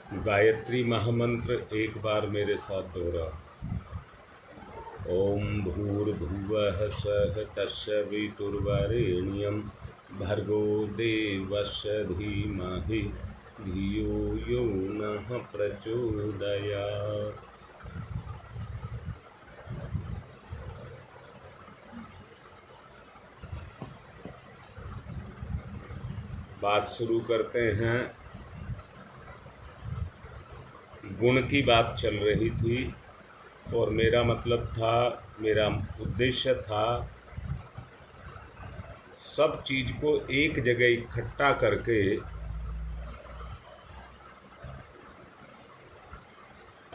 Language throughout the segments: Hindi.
गायत्री महामंत्र एक बार मेरे साथ दोहरा। ओम भूर्भुवः स्वः तत्सवितुर्वरेण्यं भर्गो देवस्य धीमहि धियो यो नः प्रचोदयात्। बात शुरू करते हैं। गुण की बात चल रही थी और मेरा मतलब था, मेरा उद्देश्य था सब चीज को एक जगह इकट्ठा करके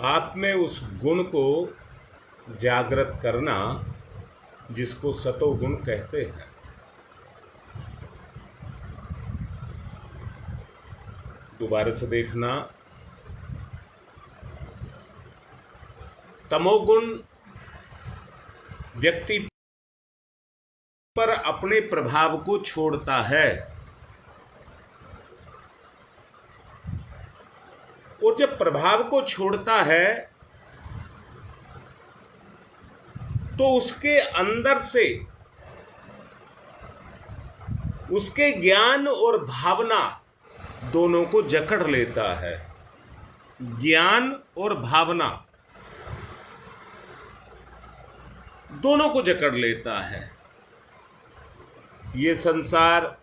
आप में उस गुण को जागृत करना जिसको सतोगुण कहते हैं। दोबारा से देखना, तमोगुण व्यक्ति पर अपने प्रभाव को छोड़ता है और जब प्रभाव को छोड़ता है तो उसके अंदर से उसके ज्ञान और भावना दोनों को जकड़ लेता है। ज्ञान और भावना दोनों को जकड़ लेता है। ये संसार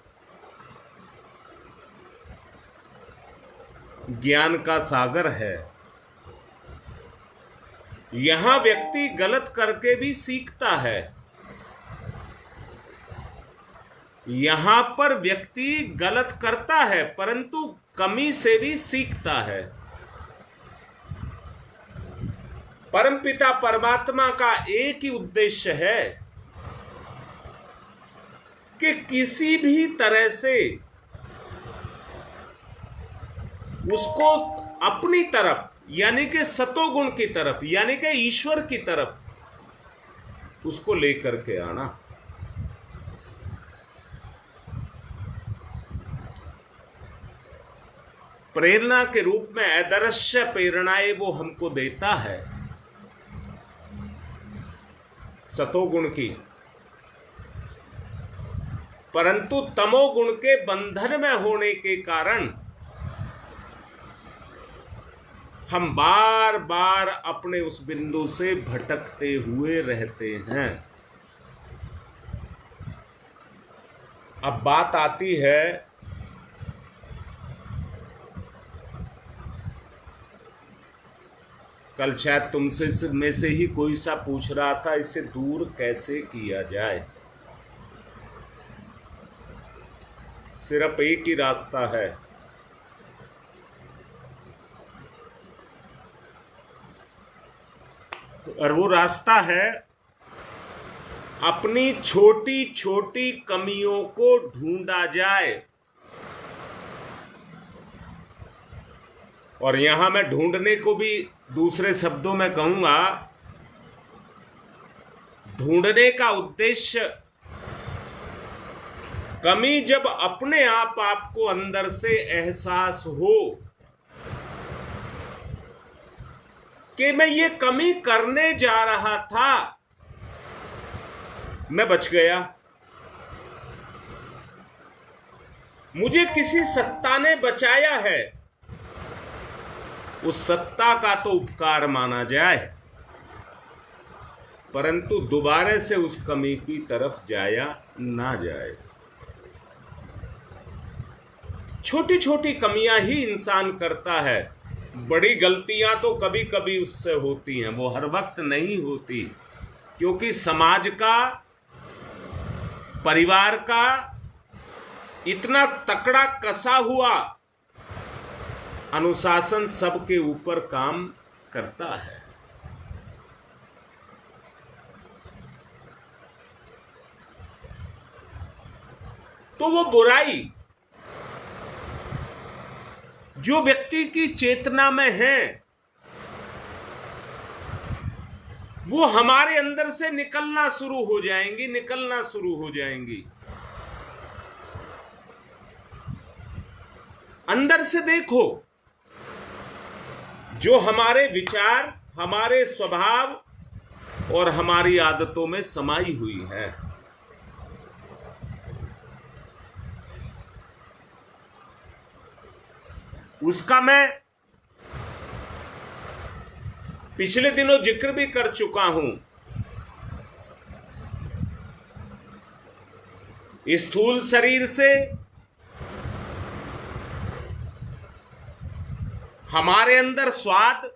ज्ञान का सागर है। यहां व्यक्ति गलत करके भी सीखता है। यहां पर व्यक्ति गलत करता है परंतु कमी से भी सीखता है। परमपिता परमात्मा का एक ही उद्देश्य है कि किसी भी तरह से उसको अपनी तरफ यानी कि सतोगुण की तरफ यानी कि ईश्वर की तरफ उसको लेकर के आना। प्रेरणा के रूप में अदृश्य प्रेरणाएं वो हमको देता है सतोगुण की, परंतु तमोगुण के बंधन में होने के कारण हम बार बार अपने उस बिंदु से भटकते हुए रहते हैं। अब बात आती है कल शायद तुमसे में से ही कोई सा पूछ रहा था इसे दूर कैसे किया जाए। सिर्फ एक ही रास्ता है, और वो रास्ता है अपनी छोटी छोटी कमियों को ढूंढा जाए। और यहां मैं ढूंढने को भी दूसरे शब्दों में कहूंगा, ढूंढने का उद्देश्य कमी जब अपने आप आपको अंदर से एहसास हो कि मैं ये कमी करने जा रहा था, मैं बच गया, मुझे किसी सत्ता ने बचाया है, उस सत्ता का तो उपकार माना जाए, परंतु दोबारा से उस कमी की तरफ जाया ना जाए। छोटी छोटी कमियां ही इंसान करता है, बड़ी गलतियां तो कभी कभी उससे होती हैं, वो हर वक्त नहीं होती, क्योंकि समाज का, परिवार का इतना तकड़ा कसा हुआ अनुशासन सबके ऊपर काम करता है। तो वो बुराई जो व्यक्ति की चेतना में है वो हमारे अंदर से निकलना शुरू हो जाएंगी। अंदर से देखो, जो हमारे विचार, हमारे स्वभाव और हमारी आदतों में समाई हुई है। उसका मैं पिछले दिनों जिक्र भी कर चुका हूं। स्थूल शरीर से हमारे अंदर स्वाद,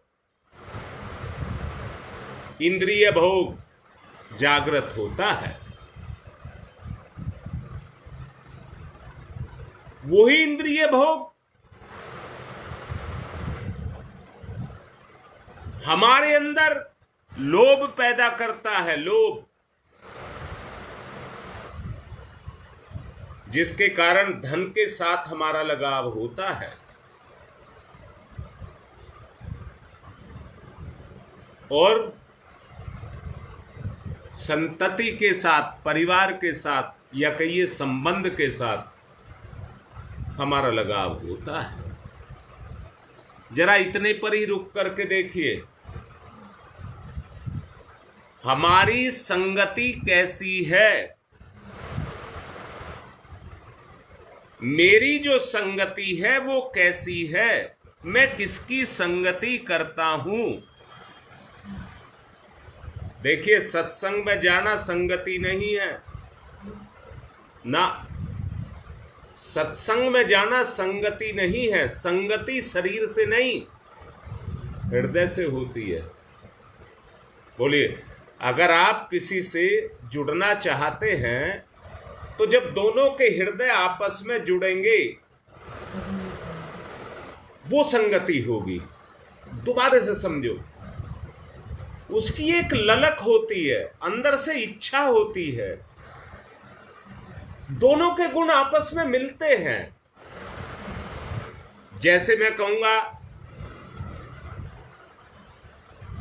इंद्रिय भोग जागृत होता है। वही इंद्रिय भोग हमारे अंदर लोभ पैदा करता है, लोभ, जिसके कारण धन के साथ हमारा लगाव होता है। और संतति के साथ, परिवार के साथ या कहिए संबंध के साथ हमारा लगाव होता है। जरा इतने पर ही रुक करके देखिए, हमारी संगति कैसी है। मेरी जो संगति है वो कैसी है, मैं किसकी संगति करता हूं। देखिए, सत्संग में जाना संगति नहीं है ना, सत्संग में जाना संगति नहीं है। संगति शरीर से नहीं, हृदय से होती है। बोलिए, अगर आप किसी से जुड़ना चाहते हैं तो जब दोनों के हृदय आपस में जुड़ेंगे वो संगति होगी। दोबारा से समझो, उसकी एक ललक होती है, अंदर से इच्छा होती है, दोनों के गुण आपस में मिलते हैं। जैसे मैं कहूंगा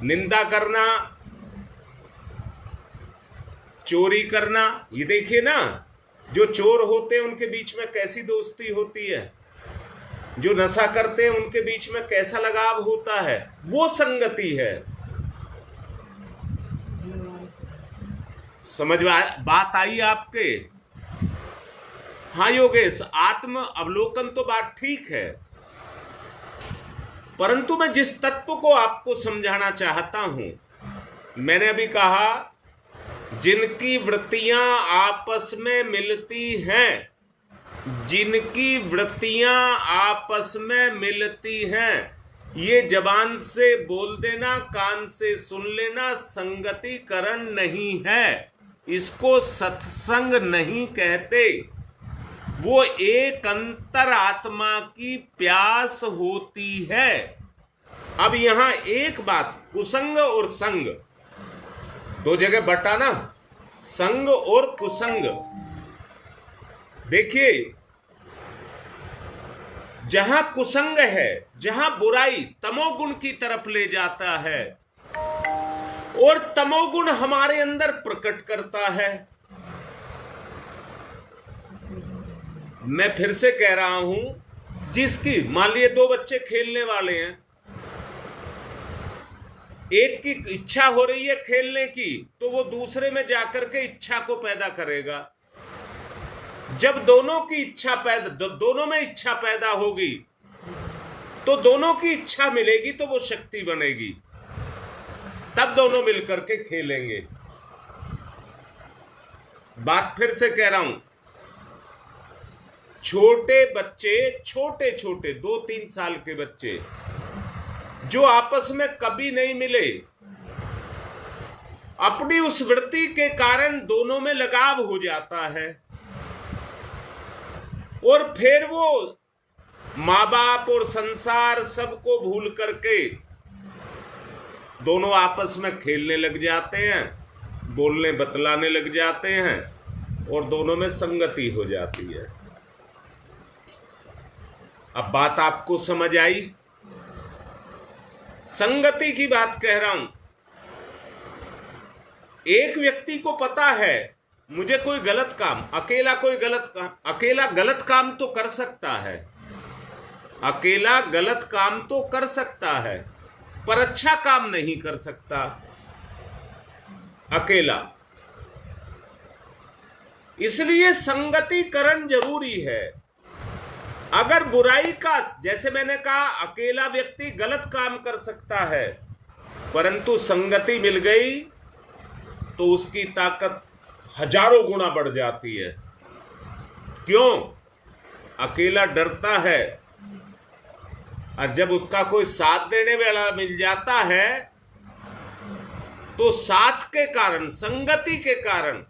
निंदा करना, चोरी करना, ये देखिए ना, जो चोर होते हैं उनके बीच में कैसी दोस्ती होती है, जो नशा करते हैं उनके बीच में कैसा लगाव होता है, वो संगति है। समझ बात आई आपके? हाँ योगेश, आत्म अवलोकन तो बात ठीक है, परंतु मैं जिस तत्व को आपको समझाना चाहता हूं, मैंने अभी कहा जिनकी वृत्तियां आपस में मिलती हैं, जिनकी वृत्तियां आपस में मिलती हैं, ये जबान से बोल देना, कान से सुन लेना संगतिकरण नहीं है। इसको सत्संग नहीं कहते। वो एक अंतर आत्मा की प्यास होती है। अब यहां एक बात, कुसंग और संग दो जगह बटा ना, संग और कुसंग। देखिए, जहां कुसंग है, जहां बुराई तमोगुण की तरफ ले जाता है और तमोगुण हमारे अंदर प्रकट करता है। मैं फिर से कह रहा हूं, जिसकी मान लिए दो बच्चे खेलने वाले हैं, एक की इच्छा हो रही है खेलने की, तो वो दूसरे में जाकर के इच्छा को पैदा करेगा। जब दोनों की इच्छा दोनों में इच्छा पैदा होगी तो दोनों की इच्छा मिलेगी, तो वो शक्ति बनेगी, तब दोनों मिलकर के खेलेंगे। बात फिर से कह रहा हूं, छोटे बच्चे, छोटे छोटे 2-3 साल के बच्चे जो आपस में कभी नहीं मिले, अपनी उस वृत्ति के कारण दोनों में लगाव हो जाता है और फिर वो माँ बाप और संसार सबको भूल करके दोनों आपस में खेलने लग जाते हैं, बोलने बतलाने लग जाते हैं और दोनों में संगति हो जाती है। अब बात आपको समझ आई? संगति की बात कह रहा हूं। एक व्यक्ति को पता है मुझे कोई गलत काम, अकेला गलत काम तो कर सकता है, अकेला गलत काम तो कर सकता है, पर अच्छा काम नहीं कर सकता अकेला। इसलिए संगतिकरण जरूरी है। अगर बुराई का, जैसे मैंने कहा, अकेला व्यक्ति गलत काम कर सकता है, परंतु संगति मिल गई तो उसकी ताकत हजारों गुना बढ़ जाती है। क्यों? अकेला डरता है, और जब उसका कोई साथ देने वाला मिल जाता है तो साथ के कारण, संगति के कारण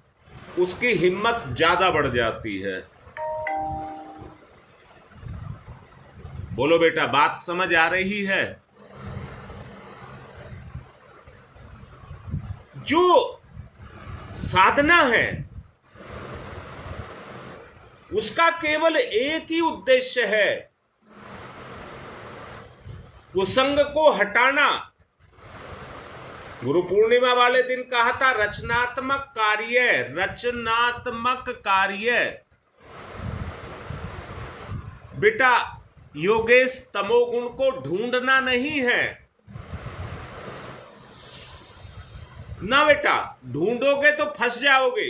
उसकी हिम्मत ज्यादा बढ़ जाती है। बोलो बेटा, बात समझ आ रही है? जो साधना है उसका केवल एक ही उद्देश्य है, कुसंग को हटाना। गुरु पूर्णिमा वाले दिन कहा था रचनात्मक कार्य, रचनात्मक कार्य। बेटा योगेश, तमोगुण को ढूंढना नहीं है ना बेटा, ढूंढोगे तो फंस जाओगे,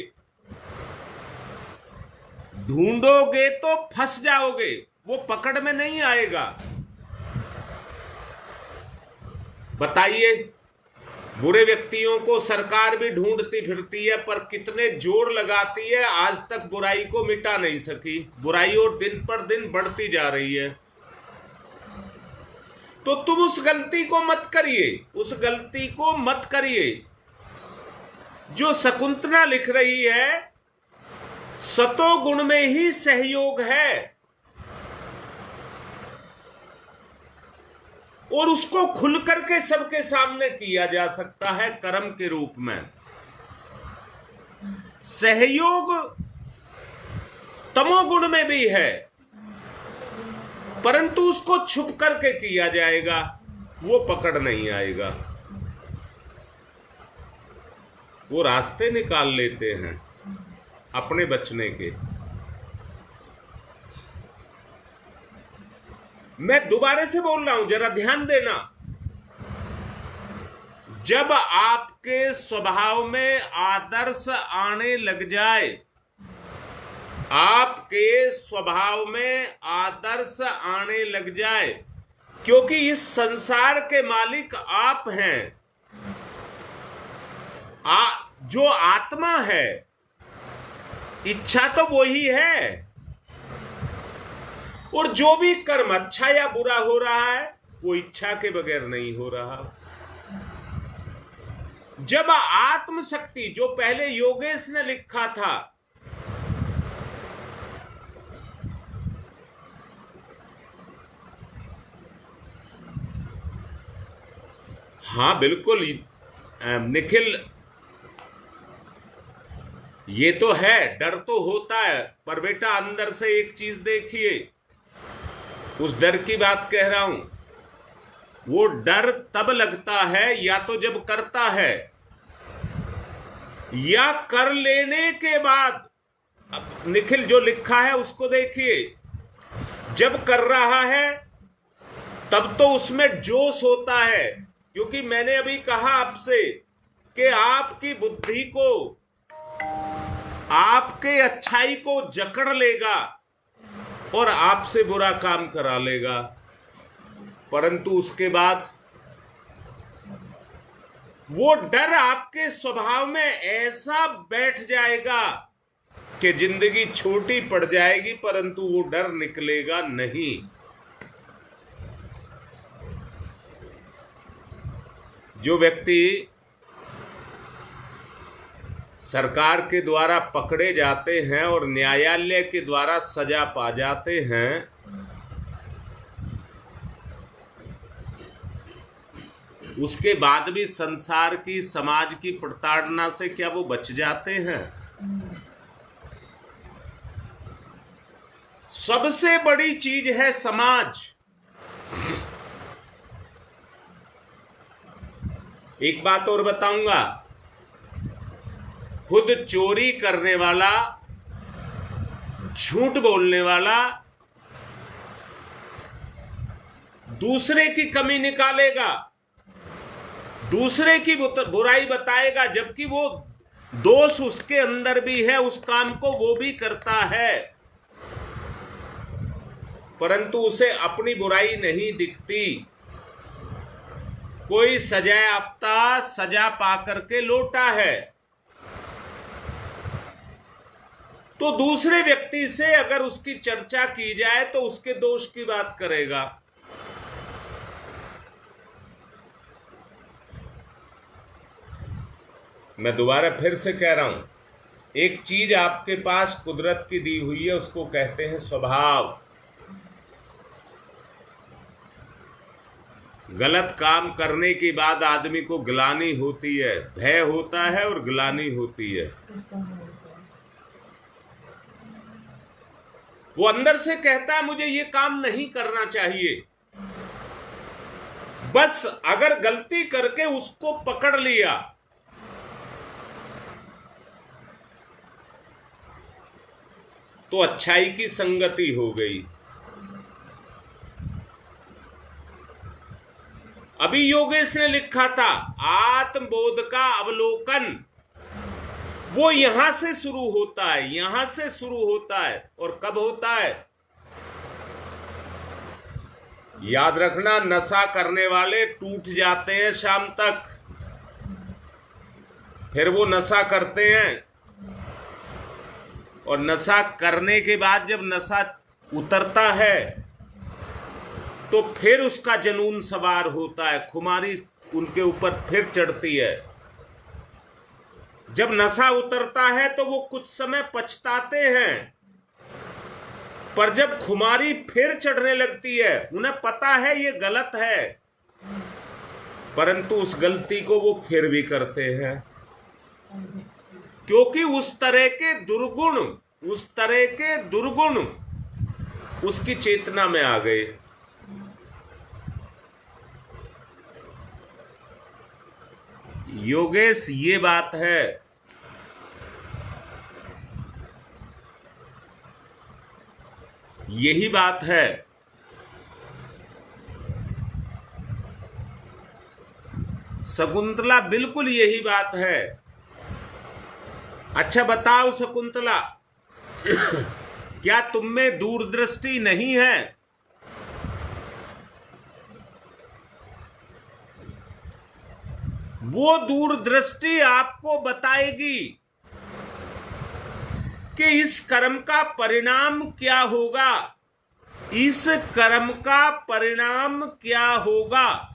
ढूंढोगे तो फंस जाओगे, वो पकड़ में नहीं आएगा। बताइए, बुरे व्यक्तियों को सरकार भी ढूंढती फिरती है, पर कितने जोर लगाती है, आज तक बुराई को मिटा नहीं सकी। बुराई और दिन पर दिन बढ़ती जा रही है। तो तुम उस गलती को मत करिए, उस गलती को मत करिए। जो शकुंतला लिख रही है, सतोगुण में ही सहयोग है, और उसको खुल करके सबके सामने किया जा सकता है कर्म के रूप में। सहयोग तमोगुण में भी है, परंतु उसको छुप करके किया जाएगा, वो पकड़ नहीं आएगा। वो रास्ते निकाल लेते हैं अपने बचने के। मैं दोबारा से बोल रहा हूं, जरा ध्यान देना। जब आपके स्वभाव में आदर्श आने लग जाए, आपके स्वभाव में आदर्श आने लग जाए, क्योंकि इस संसार के मालिक आप हैं। जो आत्मा है, इच्छा तो वही है, और जो भी कर्म अच्छा या बुरा हो रहा है वो इच्छा के बगैर नहीं हो रहा। जब आत्मशक्ति, जो पहले योगेश ने लिखा था, हाँ बिल्कुल निखिल, ये तो है, डर तो होता है, पर बेटा अंदर से एक चीज देखिए, उस डर की बात कह रहा हूं। वो डर तब लगता है या तो जब करता है, या कर लेने के बाद। अब निखिल जो लिखा है उसको देखिए, जब कर रहा है तब तो उसमें जोश होता है, क्योंकि मैंने अभी कहा आपसे कि आपकी बुद्धि को, आपके अच्छाई को जकड़ लेगा और आपसे बुरा काम करा लेगा, परंतु उसके बाद वो डर आपके स्वभाव में ऐसा बैठ जाएगा कि जिंदगी छोटी पड़ जाएगी, परंतु वो डर निकलेगा नहीं। जो व्यक्ति सरकार के द्वारा पकड़े जाते हैं और न्यायालय के द्वारा सजा पा जाते हैं, उसके बाद भी संसार की, समाज की प्रताड़ना से क्या वो बच जाते हैं? सबसे बड़ी चीज है समाज। एक बात और बताऊंगा, खुद चोरी करने वाला, झूठ बोलने वाला दूसरे की कमी निकालेगा, दूसरे की बुराई बताएगा, जबकि वो दोष उसके अंदर भी है, उस काम को वो भी करता है, परंतु उसे अपनी बुराई नहीं दिखती। कोई सजायाफ्ता सजा पाकर के लौटा है, तो दूसरे व्यक्ति से अगर उसकी चर्चा की जाए तो उसके दोष की बात करेगा। मैं दोबारा फिर से कह रहा हूं, एक चीज आपके पास कुदरत की दी हुई है, उसको कहते हैं स्वभाव। गलत काम करने के बाद आदमी को ग्लानि होती है, भय होता है और ग्लानि होती है। वो अंदर से कहता है मुझे ये काम नहीं करना चाहिए, बस अगर गलती करके उसको पकड़ लिया तो अच्छाई की संगति हो गई। अभी योगेश ने लिखा था आत्मबोध का अवलोकन, वो यहां से शुरू होता है, यहां से शुरू होता है। और कब होता है? याद रखना, नशा करने वाले टूट जाते हैं शाम तक, फिर वो नशा करते हैं, और नशा करने के बाद जब नशा उतरता है तो फिर उसका जुनून सवार होता है, खुमारी उनके ऊपर फिर चढ़ती है। जब नशा उतरता है तो वो कुछ समय पछताते हैं, पर जब खुमारी फिर चढ़ने लगती है, उन्हें पता है ये गलत है, परंतु उस गलती को वो फिर भी करते हैं, क्योंकि उस तरह के दुर्गुण उसकी चेतना में आ गए। योगेश, ये बात है। यही बात है। शकुंतला, बिल्कुल यही बात है। अच्छा बताओ शकुंतला, क्या तुम में दूरदृष्टि नहीं है? वो दूरदृष्टि आपको बताएगी कि इस कर्म का परिणाम क्या होगा, इस कर्म का परिणाम क्या होगा।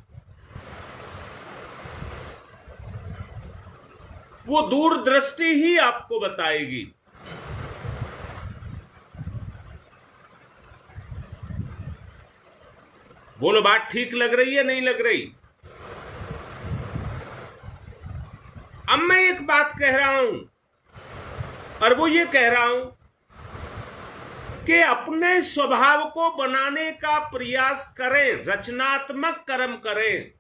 वो दूरदृष्टि ही आपको बताएगी। बोलो, बात ठीक लग रही है नहीं लग रही? अब मैं एक बात कह रहा हूं, और वो ये कह रहा हूं कि अपने स्वभाव को बनाने का प्रयास करें, रचनात्मक कर्म करें।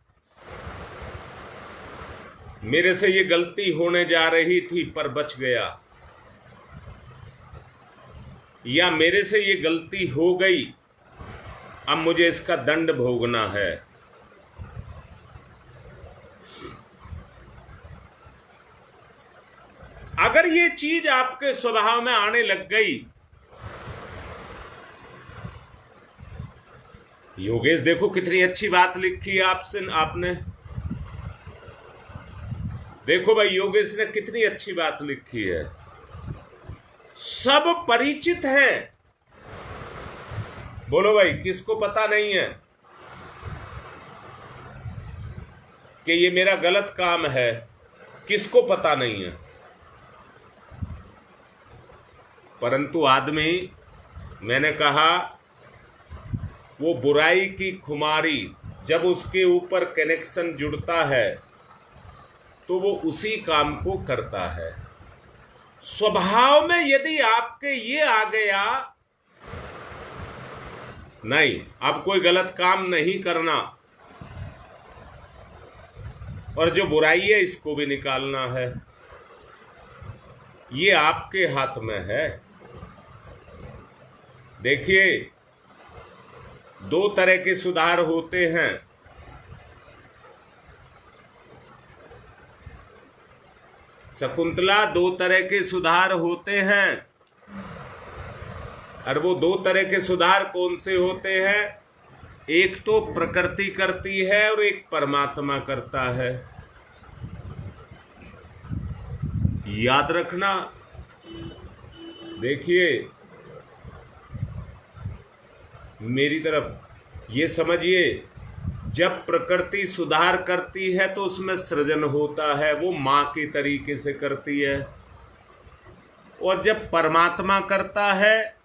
मेरे से ये गलती होने जा रही थी पर बच गया, या मेरे से ये गलती हो गई, अब मुझे इसका दंड भोगना है। अगर ये चीज आपके स्वभाव में आने लग गई, योगेश देखो कितनी अच्छी बात लिखी है आपने। देखो भाई, योगेश ने कितनी अच्छी बात लिखी है। सब परिचित हैं। बोलो भाई, किसको पता नहीं है कि ये मेरा गलत काम है? किसको पता नहीं है? परंतु आदमी, मैंने कहा, वो बुराई की खुमारी जब उसके ऊपर कनेक्शन जुड़ता है तो वो उसी काम को करता है। स्वभाव में यदि आपके ये आ गया, नहीं अब कोई गलत काम नहीं करना, और जो बुराई है इसको भी निकालना है, ये आपके हाथ में है। देखिए, दो तरह के सुधार होते हैं। शकुंतला, दो तरह के सुधार होते हैं। और वो दो तरह के सुधार कौन से होते हैं? एक तो प्रकृति करती है और एक परमात्मा करता है। याद रखना। देखिए, मेरी तरफ ये समझिए, जब प्रकृति सुधार करती है तो उसमें सृजन होता है, वो मां के तरीके से करती है। और जब परमात्मा करता है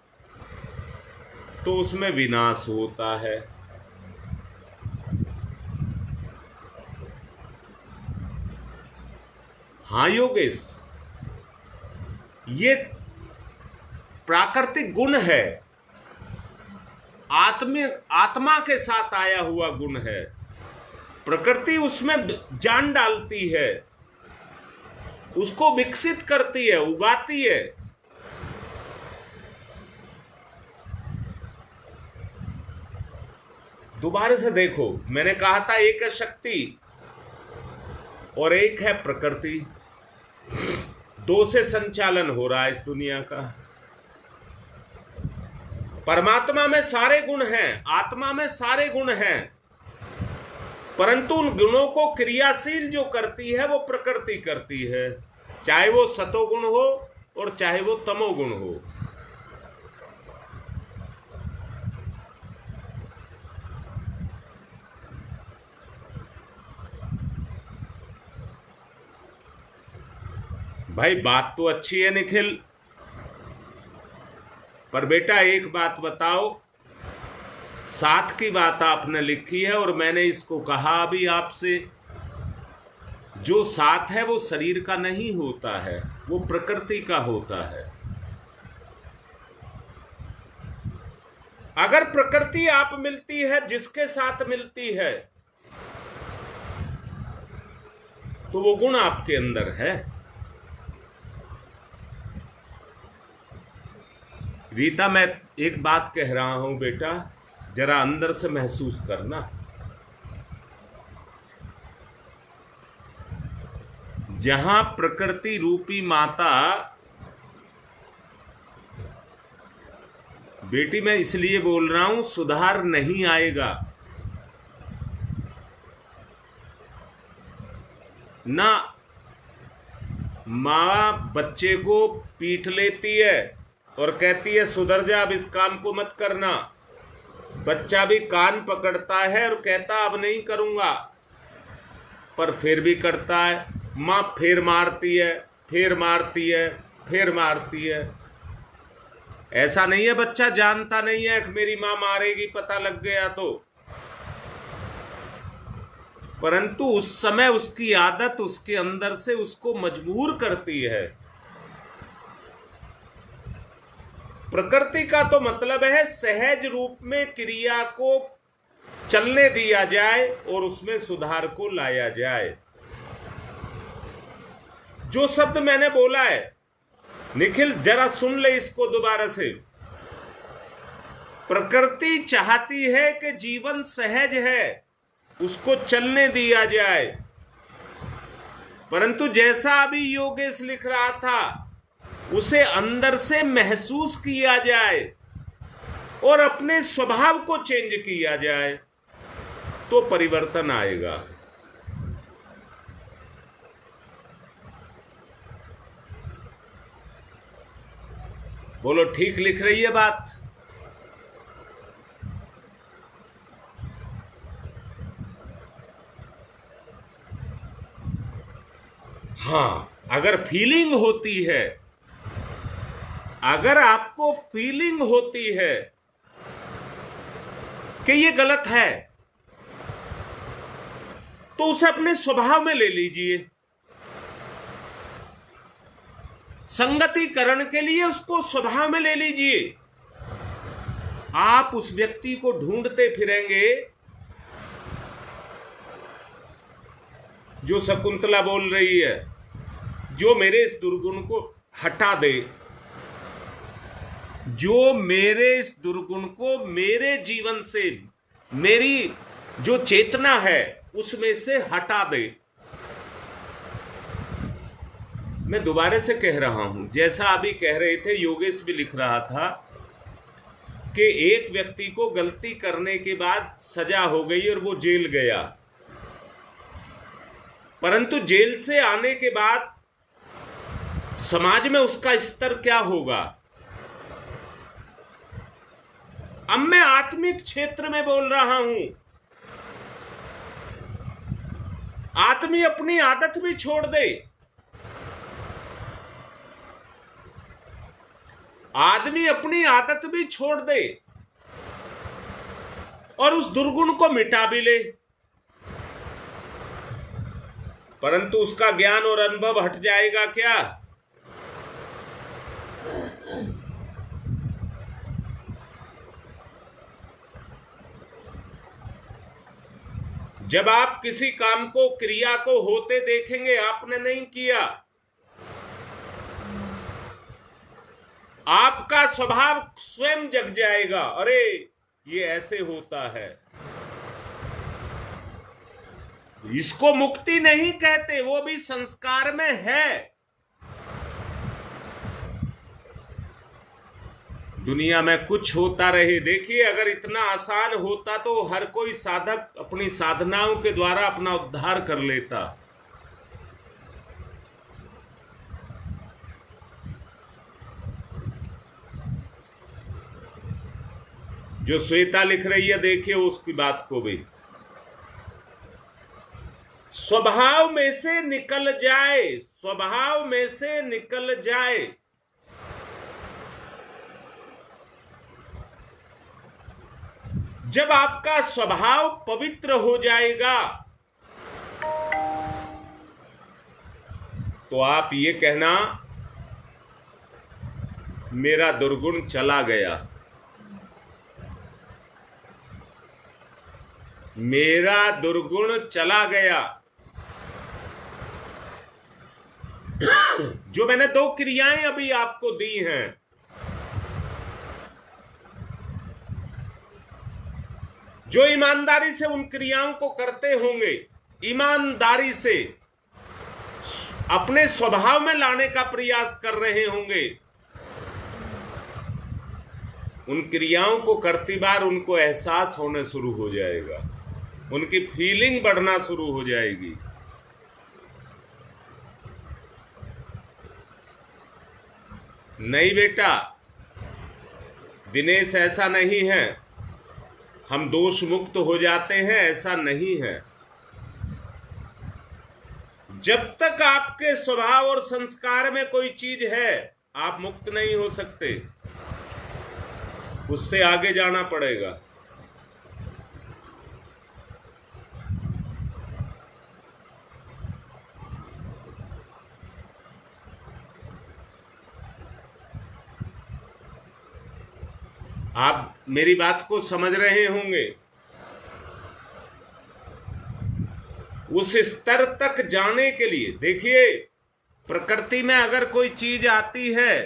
तो उसमें विनाश होता है। हाँ योगेश, ये प्राकृतिक गुण है, आत्मा के साथ आया हुआ गुण है। प्रकृति उसमें जान डालती है, उसको विकसित करती है, उगाती है। दोबारा से देखो, मैंने कहा था एक है शक्ति और एक है प्रकृति। दो से संचालन हो रहा है इस दुनिया का। परमात्मा में सारे गुण हैं, आत्मा में सारे गुण हैं, परंतु उन गुणों को क्रियाशील जो करती है वो प्रकृति करती है, चाहे वो सतोगुण हो और चाहे वो तमोगुण हो। भाई बात तो अच्छी है निखिल, पर बेटा एक बात बताओ, साथ की बात आपने लिखी है और मैंने इसको कहा अभी आपसे, जो साथ है वो शरीर का नहीं होता है, वो प्रकृति का होता है। अगर प्रकृति आप मिलती है, जिसके साथ मिलती है, तो वो गुण आपके अंदर है। रीता, मैं एक बात कह रहा हूं बेटा, जरा अंदर से महसूस करना। जहां प्रकृति रूपी माता, बेटी मैं इसलिए बोल रहा हूं, सुधार नहीं आएगा ना। मां बच्चे को पीट लेती है और कहती है सुधर जा, अब इस काम को मत करना। बच्चा भी कान पकड़ता है और कहता अब नहीं करूंगा, पर फिर भी करता है। मां फिर मारती है, फिर मारती है, फिर मारती है। ऐसा नहीं है बच्चा जानता नहीं है कि मेरी मां मारेगी, पता लग गया तो, परंतु उस समय उसकी आदत उसके अंदर से उसको मजबूर करती है। प्रकृति का तो मतलब है सहज रूप में क्रिया को चलने दिया जाए और उसमें सुधार को लाया जाए। जो शब्द मैंने बोला है निखिल, जरा सुन ले इसको दोबारा से। प्रकृति चाहती है कि जीवन सहज है, उसको चलने दिया जाए, परंतु जैसा अभी योगेश लिख रहा था, उसे अंदर से महसूस किया जाए और अपने स्वभाव को चेंज किया जाए तो परिवर्तन आएगा। बोलो ठीक लिख रही है बात? हाँ, अगर फीलिंग होती है, अगर आपको फीलिंग होती है कि ये गलत है, तो उसे अपने स्वभाव में ले लीजिए। संगतिकरण के लिए उसको स्वभाव में ले लीजिए। आप उस व्यक्ति को ढूंढते फिरेंगे जो शकुंतला बोल रही है, जो मेरे इस दुर्गुण को हटा दे, जो मेरे इस दुर्गुण को मेरे जीवन से, मेरी जो चेतना है उसमें से हटा दे। मैं दोबारा से कह रहा हूं, जैसा अभी कह रहे थे, योगेश भी लिख रहा था कि एक व्यक्ति को गलती करने के बाद सजा हो गई और वो जेल गया, परंतु जेल से आने के बाद समाज में उसका स्तर क्या होगा। अब मैं आत्मिक क्षेत्र में बोल रहा हूं। आदमी अपनी आदत भी छोड़ दे, आदमी अपनी आदत भी छोड़ दे और उस दुर्गुण को मिटा भी ले, परंतु उसका ज्ञान और अनुभव हट जाएगा क्या? जब आप किसी काम को, क्रिया को होते देखेंगे, आपने नहीं किया, आपका स्वभाव स्वयं जग जाएगा, अरे ये ऐसे होता है। इसको मुक्ति नहीं कहते, वो भी संस्कार में है। दुनिया में कुछ होता रहे। देखिए, अगर इतना आसान होता तो हर कोई साधक अपनी साधनाओं के द्वारा अपना उद्धार कर लेता। जो श्वेता लिख रही है, देखिए उसकी बात को भी, स्वभाव में से निकल जाए, स्वभाव में से निकल जाए। जब आपका स्वभाव पवित्र हो जाएगा तो आप ये कहना, मेरा दुर्गुण चला गया, मेरा दुर्गुण चला गया। जो मैंने 2 क्रियाएं अभी आपको दी हैं, जो ईमानदारी से उन क्रियाओं को करते होंगे, ईमानदारी से अपने स्वभाव में लाने का प्रयास कर रहे होंगे, उन क्रियाओं को करती बार उनको एहसास होने शुरू हो जाएगा, उनकी फीलिंग बढ़ना शुरू हो जाएगी। नहीं बेटा दिनेश, ऐसा नहीं है, हम दोष मुक्त हो जाते हैं, ऐसा नहीं है। जब तक आपके स्वभाव और संस्कार में कोई चीज है, आप मुक्त नहीं हो सकते, उससे आगे जाना पड़ेगा। आप मेरी बात को समझ रहे होंगे। उस स्तर तक जाने के लिए देखिए, प्रकृति में अगर कोई चीज आती है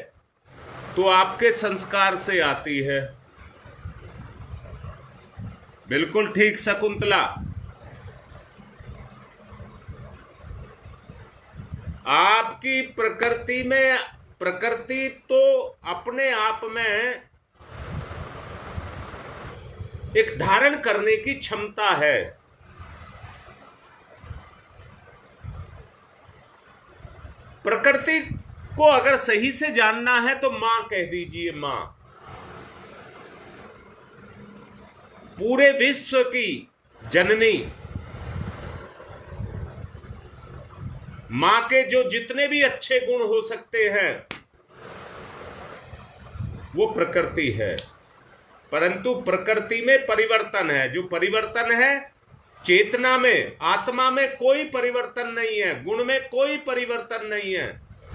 तो आपके संस्कार से आती है। बिल्कुल ठीक शकुंतला, आपकी प्रकृति में, प्रकृति तो अपने आप में एक धारण करने की क्षमता है। प्रकृति को अगर सही से जानना है तो मां कह दीजिए, मां। पूरे विश्व की जननी, मां के जो जितने भी अच्छे गुण हो सकते हैं वो प्रकृति है, परंतु प्रकृति में परिवर्तन है। जो परिवर्तन है, चेतना में, आत्मा में कोई परिवर्तन नहीं है, गुण में कोई परिवर्तन नहीं है।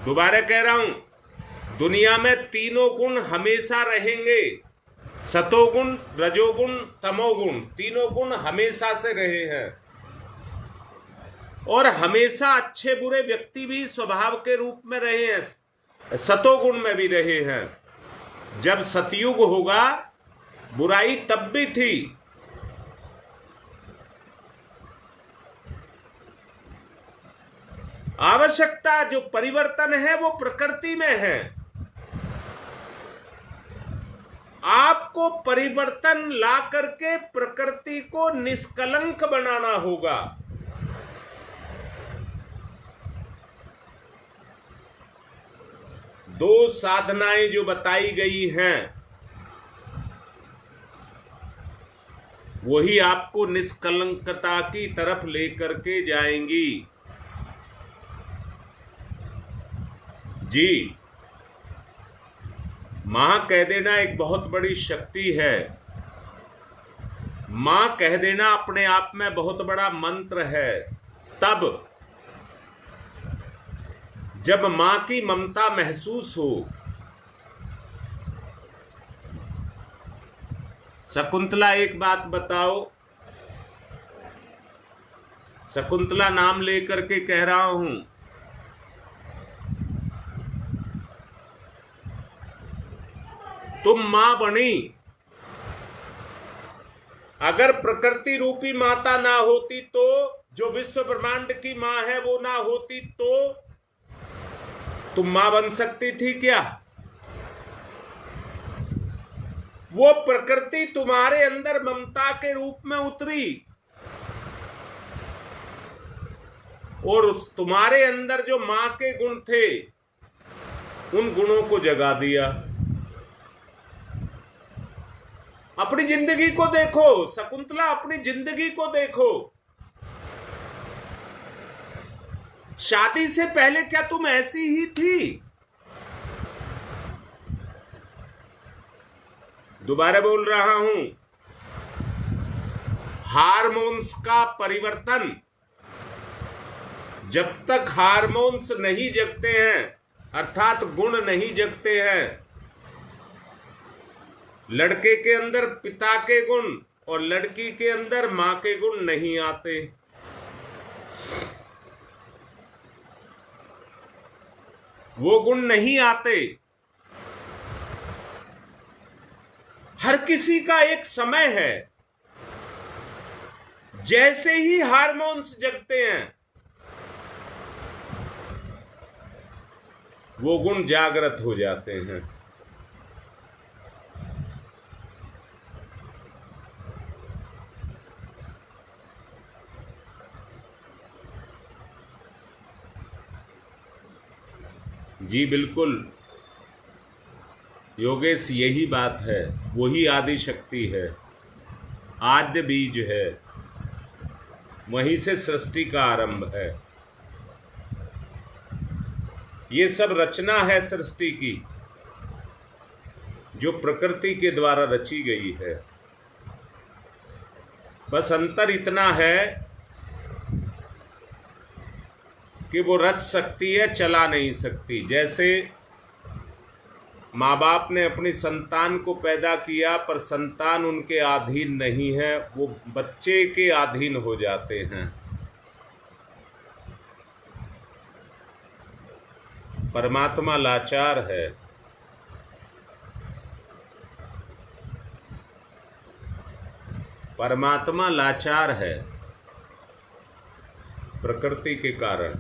दोबारा कह रहा हूं, दुनिया में तीनों गुण हमेशा रहेंगे, सतोगुण, रजोगुण, तमोगुण, तीनों गुण हमेशा से रहे हैं। और हमेशा अच्छे बुरे व्यक्ति भी स्वभाव के रूप में रहे हैं, सतोगुण में भी रहे हैं। जब सतयुग होगा, बुराई तब भी थी, आवश्यकता जो परिवर्तन है वो प्रकृति में है। आपको परिवर्तन ला करके प्रकृति को निष्कलंक बनाना होगा। दो साधनाएं जो बताई गई हैं वही आपको निष्कलंकता की तरफ लेकर के जाएंगी। जी, मां कह देना एक बहुत बड़ी शक्ति है। मां कह देना अपने आप में बहुत बड़ा मंत्र है। तब जब मां की ममता महसूस हो। शकुंतला, एक बात बताओ, शकुंतला नाम लेकर के कह रहा हूं, तुम मां बनी, अगर प्रकृति रूपी माता ना होती तो, जो विश्व ब्रह्मांड की मां है वो ना होती तो तुम मां बन सकती थी क्या? वो प्रकृति तुम्हारे अंदर ममता के रूप में उतरी और तुम्हारे अंदर जो मां के गुण थे उन गुणों को जगा दिया। अपनी जिंदगी को देखो शकुंतला, अपनी जिंदगी को देखो। शादी से पहले क्या तुम ऐसी ही थी? दोबारा बोल रहा हूं, हार्मोन्स का परिवर्तन, जब तक हार्मोन्स नहीं जगते हैं अर्थात गुण नहीं जगते हैं, लड़के के अंदर पिता के गुण और लड़की के अंदर मां के गुण नहीं आते। वो गुण नहीं आते। हर किसी का एक समय है। जैसे ही हार्मोन्स जगते हैं वो गुण जागृत हो जाते हैं। जी बिल्कुल योगेश, यही बात है। वही आदि शक्ति है, आद्य बीज है, वहीं से सृष्टि का आरंभ है। ये सब रचना है सृष्टि की, जो प्रकृति के द्वारा रची गई है। बस अंतर इतना है कि वो रच सकती है, चला नहीं सकती। जैसे माँ बाप ने अपनी संतान को पैदा किया पर संतान उनके अधीन नहीं है, वो बच्चे के अधीन हो जाते हैं। परमात्मा लाचार है। परमात्मा लाचार है प्रकृति के कारण।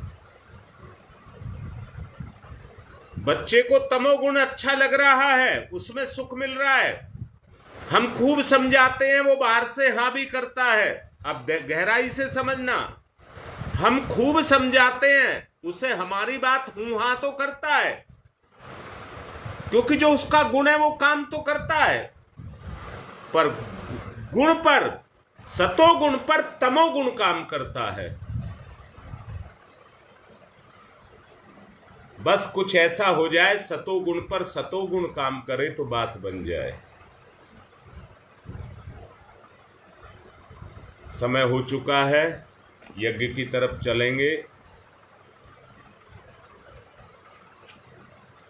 बच्चे को तमोगुण अच्छा लग रहा है, उसमें सुख मिल रहा है, हम खूब समझाते हैं, वो बाहर से हाँ भी करता है। अब गहराई से समझना, हम खूब समझाते हैं, उसे हमारी बात हूं हाँ तो करता है, क्योंकि जो उसका गुण है वो काम तो करता है। पर गुण पर, सतोगुण पर तमोगुण काम करता है। बस कुछ ऐसा हो जाए सतोगुण पर सतोगुण काम करे तो बात बन जाए। समय हो चुका है, यज्ञ की तरफ चलेंगे।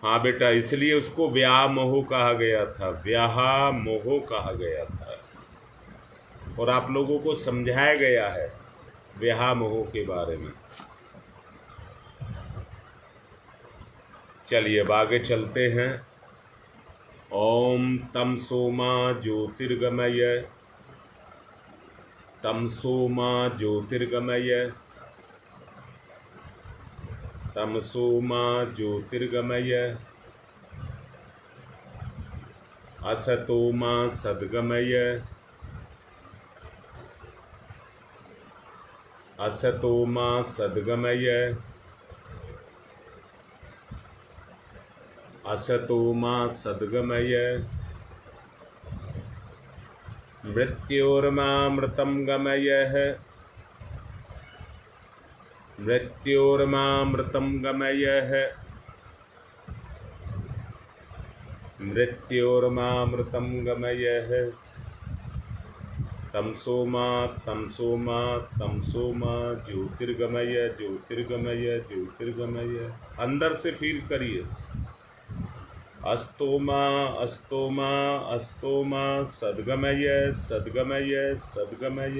हाँ बेटा, इसलिए उसको व्यामोह कहा गया था, व्यामोह कहा गया था, और आप लोगों को समझाया गया है व्यामोह के बारे में। चलिए अब आगे चलते हैं। ओम तमसो मा ज्योतिर्गमय, तमसो मा ज्योतिर्गमय, तमसो मा ज्योतिर्गमय असतो मा सद्गमय असतो मा सद्गमय असतो मा सद्गमय मृत्योर्मामृतं गमय मृत्योर्मामृतं गमय मृत्योर्मामृतं गमय तमसो मा ज्योतिर्गमय ज्योतिर्गमय ज्योतिर्गमय। अंदर से फील करिए। अस्तोमा अस्तोमा अस्तोमा सद्गमय सद्गमय सद्गमय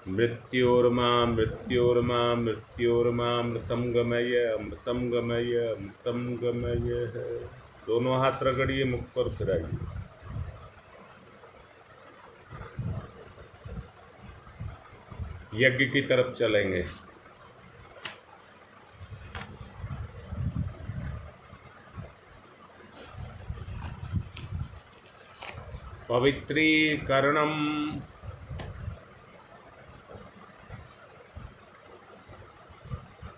मृत्योर्मा मृत्योर्मामृतं गमय अमृतं गमय अमृतं गमय। दोनों हाथ रगड़िए, मुख पर फिराइए। यज्ञ की तरफ चलेंगे। पवित्रीकरणम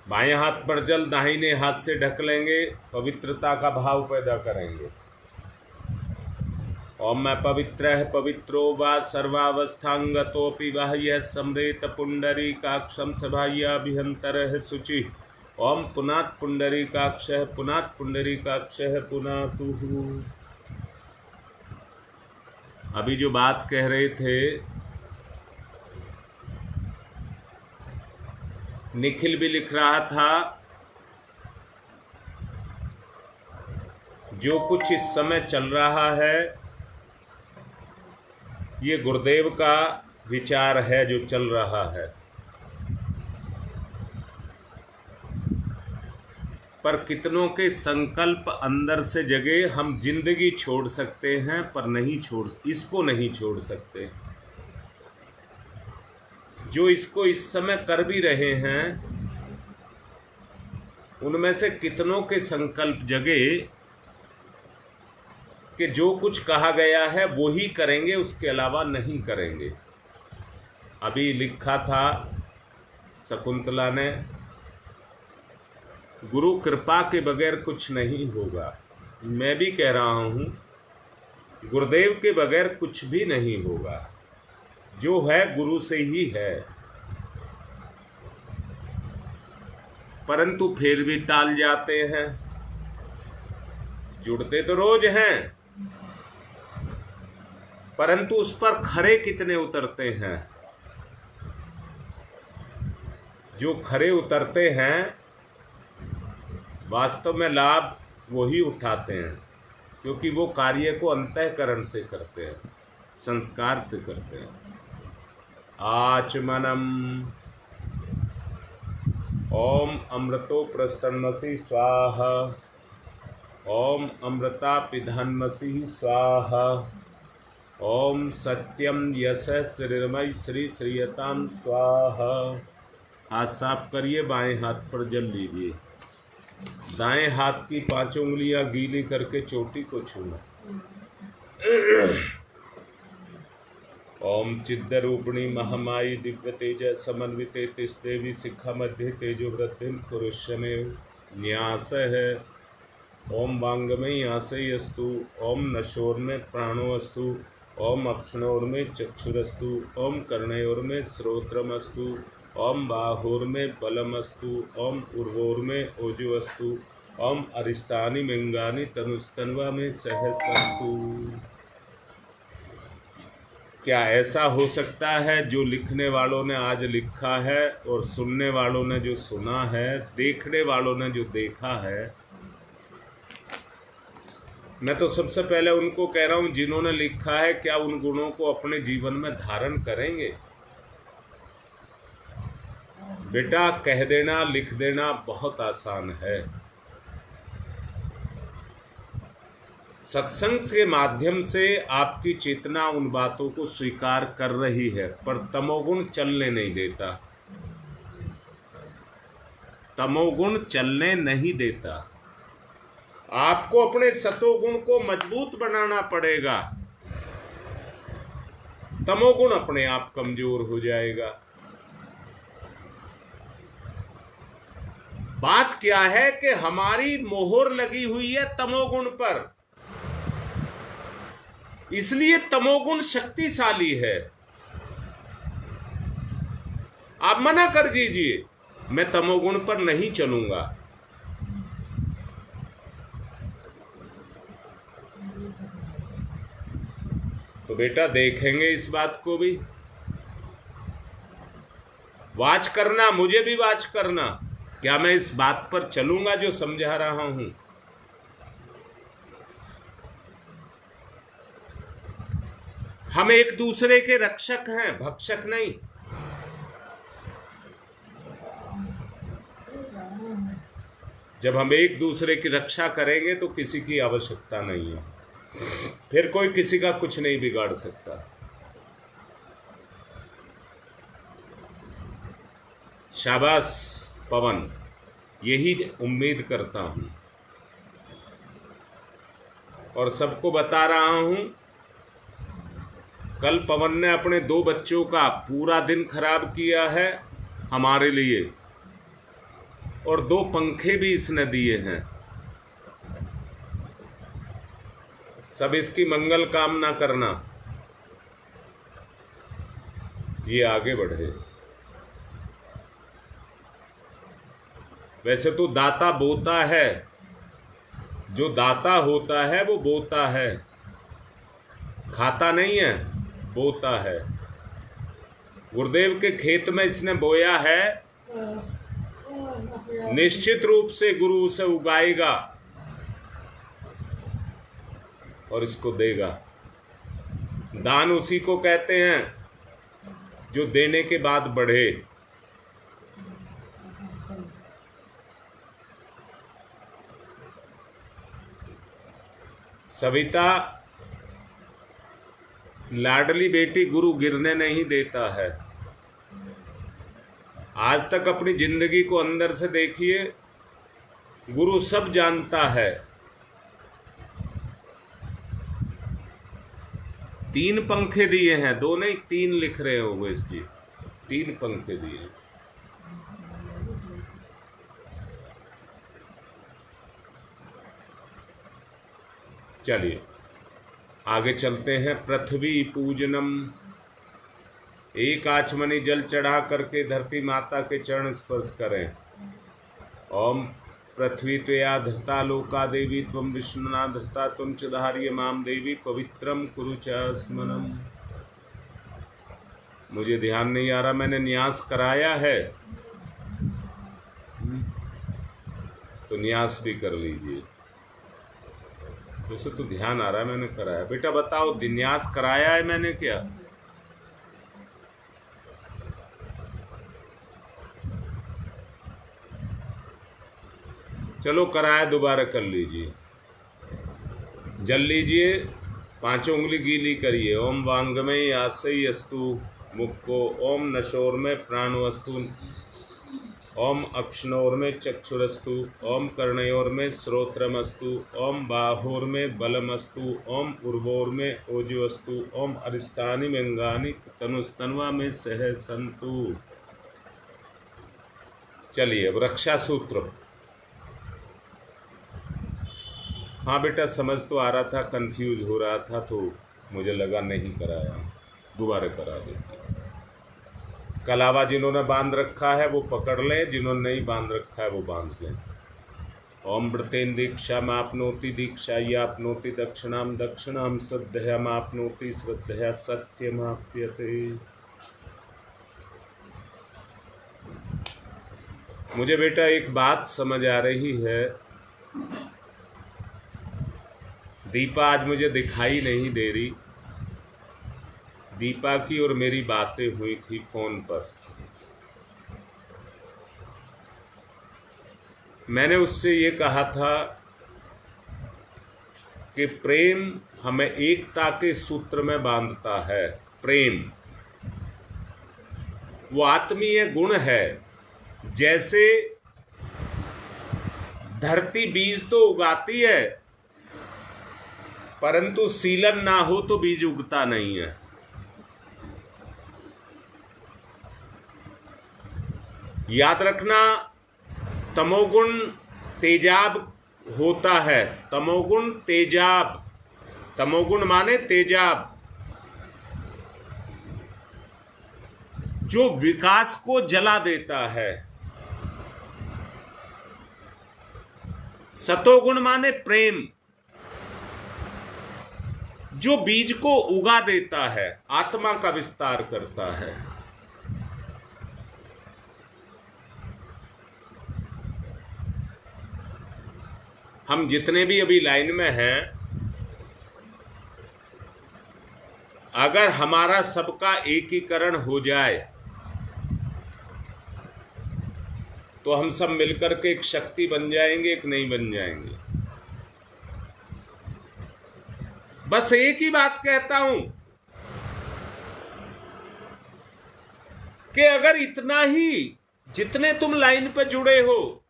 बाएं हाथ पर जल दाहिने हाथ से ढक लेंगे, पवित्रता का भाव पैदा करेंगे। ओम मैं पवित्रो वा सर्वावस्थांगतोपि बाह्य सम्रेत पुंडरीकाक्षं सभायाभिहंतरः शुचि। ओम पुनात् पुंडरीकाक्षः पुनात् पुंडरीकाक्षः पुनातुः। अभी जो बात कह रहे थे, निखिल भी लिख रहा था, जो कुछ इस समय चल रहा है ये गुरुदेव का विचार है जो चल रहा है, पर कितनों के संकल्प अंदर से जगे। हम जिंदगी छोड़ सकते हैं पर इसको नहीं छोड़ सकते। जो इसको इस समय कर भी रहे हैं उनमें से कितनों के संकल्प जगे कि जो कुछ कहा गया है वो ही करेंगे, उसके अलावा नहीं करेंगे। अभी लिखा था शकुंतला ने, गुरु कृपा के बगैर कुछ नहीं होगा। मैं भी कह रहा हूँ, गुरुदेव के बगैर कुछ भी नहीं होगा। जो है गुरु से ही है, परंतु फिर भी टाल जाते हैं। जुड़ते तो रोज हैं, परंतु उस पर खरे कितने उतरते हैं। जो खरे उतरते हैं वास्तव में लाभ वही उठाते हैं, क्योंकि वो कार्य को अंतःकरण से करते हैं, संस्कार से करते हैं। आचमनम ओम अमृतो प्रस्तन्नसि स्वाहा ओम अमृता पिधान्नसि स्वाहा ओम सत्यम यश श्रीमय श्री श्रीयताम स्वाहा। हाथ साफ करिए, बाएं हाथ पर जल लीजिए। दाएं हाथ की 5 उंगलियां गीली करके चोटी को छूना। ओम चिद्रूपिणी महामाई दिव्य तेज समन्विते तिस्देवी शिखा मध्य तेजो वृद्धि पुरुषमे न्यास है। ओम वांगमयी आशयस्तु ओम नशोर्मे प्राणोस्तु ओम अक्षणोर्मे चक्षुरस्तु ओम कर्णयोर्मे श्रोत्रमस्तु ओम बाहुर्मे बलमस्तु ओम उर्वोर्मे ओजुवस्तु ओम अरिष्टानि मिंगानि तनुस्तन्वा में सहसन्तु। क्या ऐसा हो सकता है जो लिखने वालों ने आज लिखा है और सुनने वालों ने जो सुना है, देखने वालों ने जो देखा है? मैं तो सबसे पहले उनको कह रहा हूं जिन्होंने लिखा है, क्या उन गुणों को अपने जीवन में धारण करेंगे? बेटा, कह देना लिख देना बहुत आसान है। सत्संग के माध्यम से आपकी चेतना उन बातों को स्वीकार कर रही है, पर तमोगुण चलने नहीं देता। तमोगुण चलने नहीं देता। आपको अपने सतोगुण को मजबूत बनाना पड़ेगा, तमोगुण अपने आप कमजोर हो जाएगा। बात क्या है कि हमारी मोहर लगी हुई है तमोगुण पर, इसलिए तमोगुण शक्तिशाली है। आप मना कर दीजिए, मैं तमोगुण पर नहीं चलूंगा, तो बेटा देखेंगे इस बात को भी। वाच करना, मुझे भी वाच करना, क्या मैं इस बात पर चलूंगा जो समझा रहा हूं। हम एक दूसरे के रक्षक हैं, भक्षक नहीं। जब हम एक दूसरे की रक्षा करेंगे तो किसी की आवश्यकता नहीं है, फिर कोई किसी का कुछ नहीं बिगाड़ सकता। शाबाश पवन, यही उम्मीद करता हूं और सबको बता रहा हूं। कल पवन ने अपने 2 बच्चों का पूरा दिन खराब किया है हमारे लिए, और 2 पंखे भी इसने दिए हैं। सब इसकी मंगल कामना करना, ये आगे बढ़े। वैसे तो दाता बोता है, जो दाता होता है वो बोता है, खाता नहीं है, बोता है। गुरुदेव के खेत में इसने बोया है, निश्चित रूप से गुरु उसे उगाएगा और इसको देगा। दान उसी को कहते हैं जो देने के बाद बढ़े। सविता लाडली बेटी, गुरु गिरने नहीं देता है। आज तक अपनी जिंदगी को अंदर से देखिए, गुरु सब जानता है। 3 पंखे दिए हैं, 2 नहीं 3 लिख रहे हो गणेश जी, 3 पंखे दिए। चलिए आगे चलते हैं। पृथ्वी पूजनम, एक आचमनी जल चढ़ा करके धरती माता के चरण स्पर्श करें। ओम पृथ्वी त्वया धृता लोका देवी त्वं विष्णुना धृता त्वं च धार्य माम देवी पवित्रम कुरु च स्मनम। मुझे ध्यान नहीं आ रहा, मैंने न्यास कराया है तो न्यास भी कर लीजिए। उसे तो ध्यान आ रहा है मैंने कराया। बेटा बताओ, न्यास कराया है मैंने क्या? चलो कराया, दोबारा कर लीजिए। जल लीजिए, 5 उंगली गीली करिए। ओम वांगमय आसई अस्तु मुख को, ओम नशोर में प्राणवस्तु, ओम अक्षणोर में चक्षुरस्तु, ओम कर्णयोर में श्रोत्रमस्तु, ओम बाहोर में बलमस्तु, ओम उर्वोर में ओजवस्तु, ओम अरिष्टानि में अंगानि तनुस्तन्वा में सह संतु। चलिए अब रक्षा सूत्र। हाँ बेटा समझ तो आ रहा था, कंफ्यूज हो रहा था तो मुझे लगा नहीं कराया, दोबारा करा देते। कलावा जिन्होंने बांध रखा है वो पकड़ लें, जिन्होंने नहीं बांध रखा है वो बांध लें। ओम व्रतेन दीक्षा मापनोति दीक्षा यापनोति दक्षिणाम दक्षिणाम श्रद्धया मापनोति श्रद्धया सत्यमाप्यते। मुझे बेटा एक बात समझ आ रही है, दीपा आज मुझे दिखाई नहीं दे रही। दीपा की और मेरी बातें हुई थी फोन पर। मैंने उससे ये कहा था कि प्रेम हमें एकता के सूत्र में बांधता है। प्रेम वो आत्मीय गुण है, जैसे धरती बीज तो उगाती है, परंतु सीलन ना हो तो बीज उगता नहीं है। याद रखना, तमोगुण तेजाब होता है। तमोगुण तेजाब, तमोगुण माने तेजाब, जो विकास को जला देता है। सतोगुण माने प्रेम, जो बीज को उगा देता है, आत्मा का विस्तार करता है। हम जितने भी अभी लाइन में हैं, अगर हमारा सबका एकीकरण हो जाए तो हम सब मिलकर के एक शक्ति बन जाएंगे, एक नहीं बन जाएंगे। बस एक ही बात कहता हूं कि अगर इतना ही, जितने तुम लाइन पे जुड़े हो,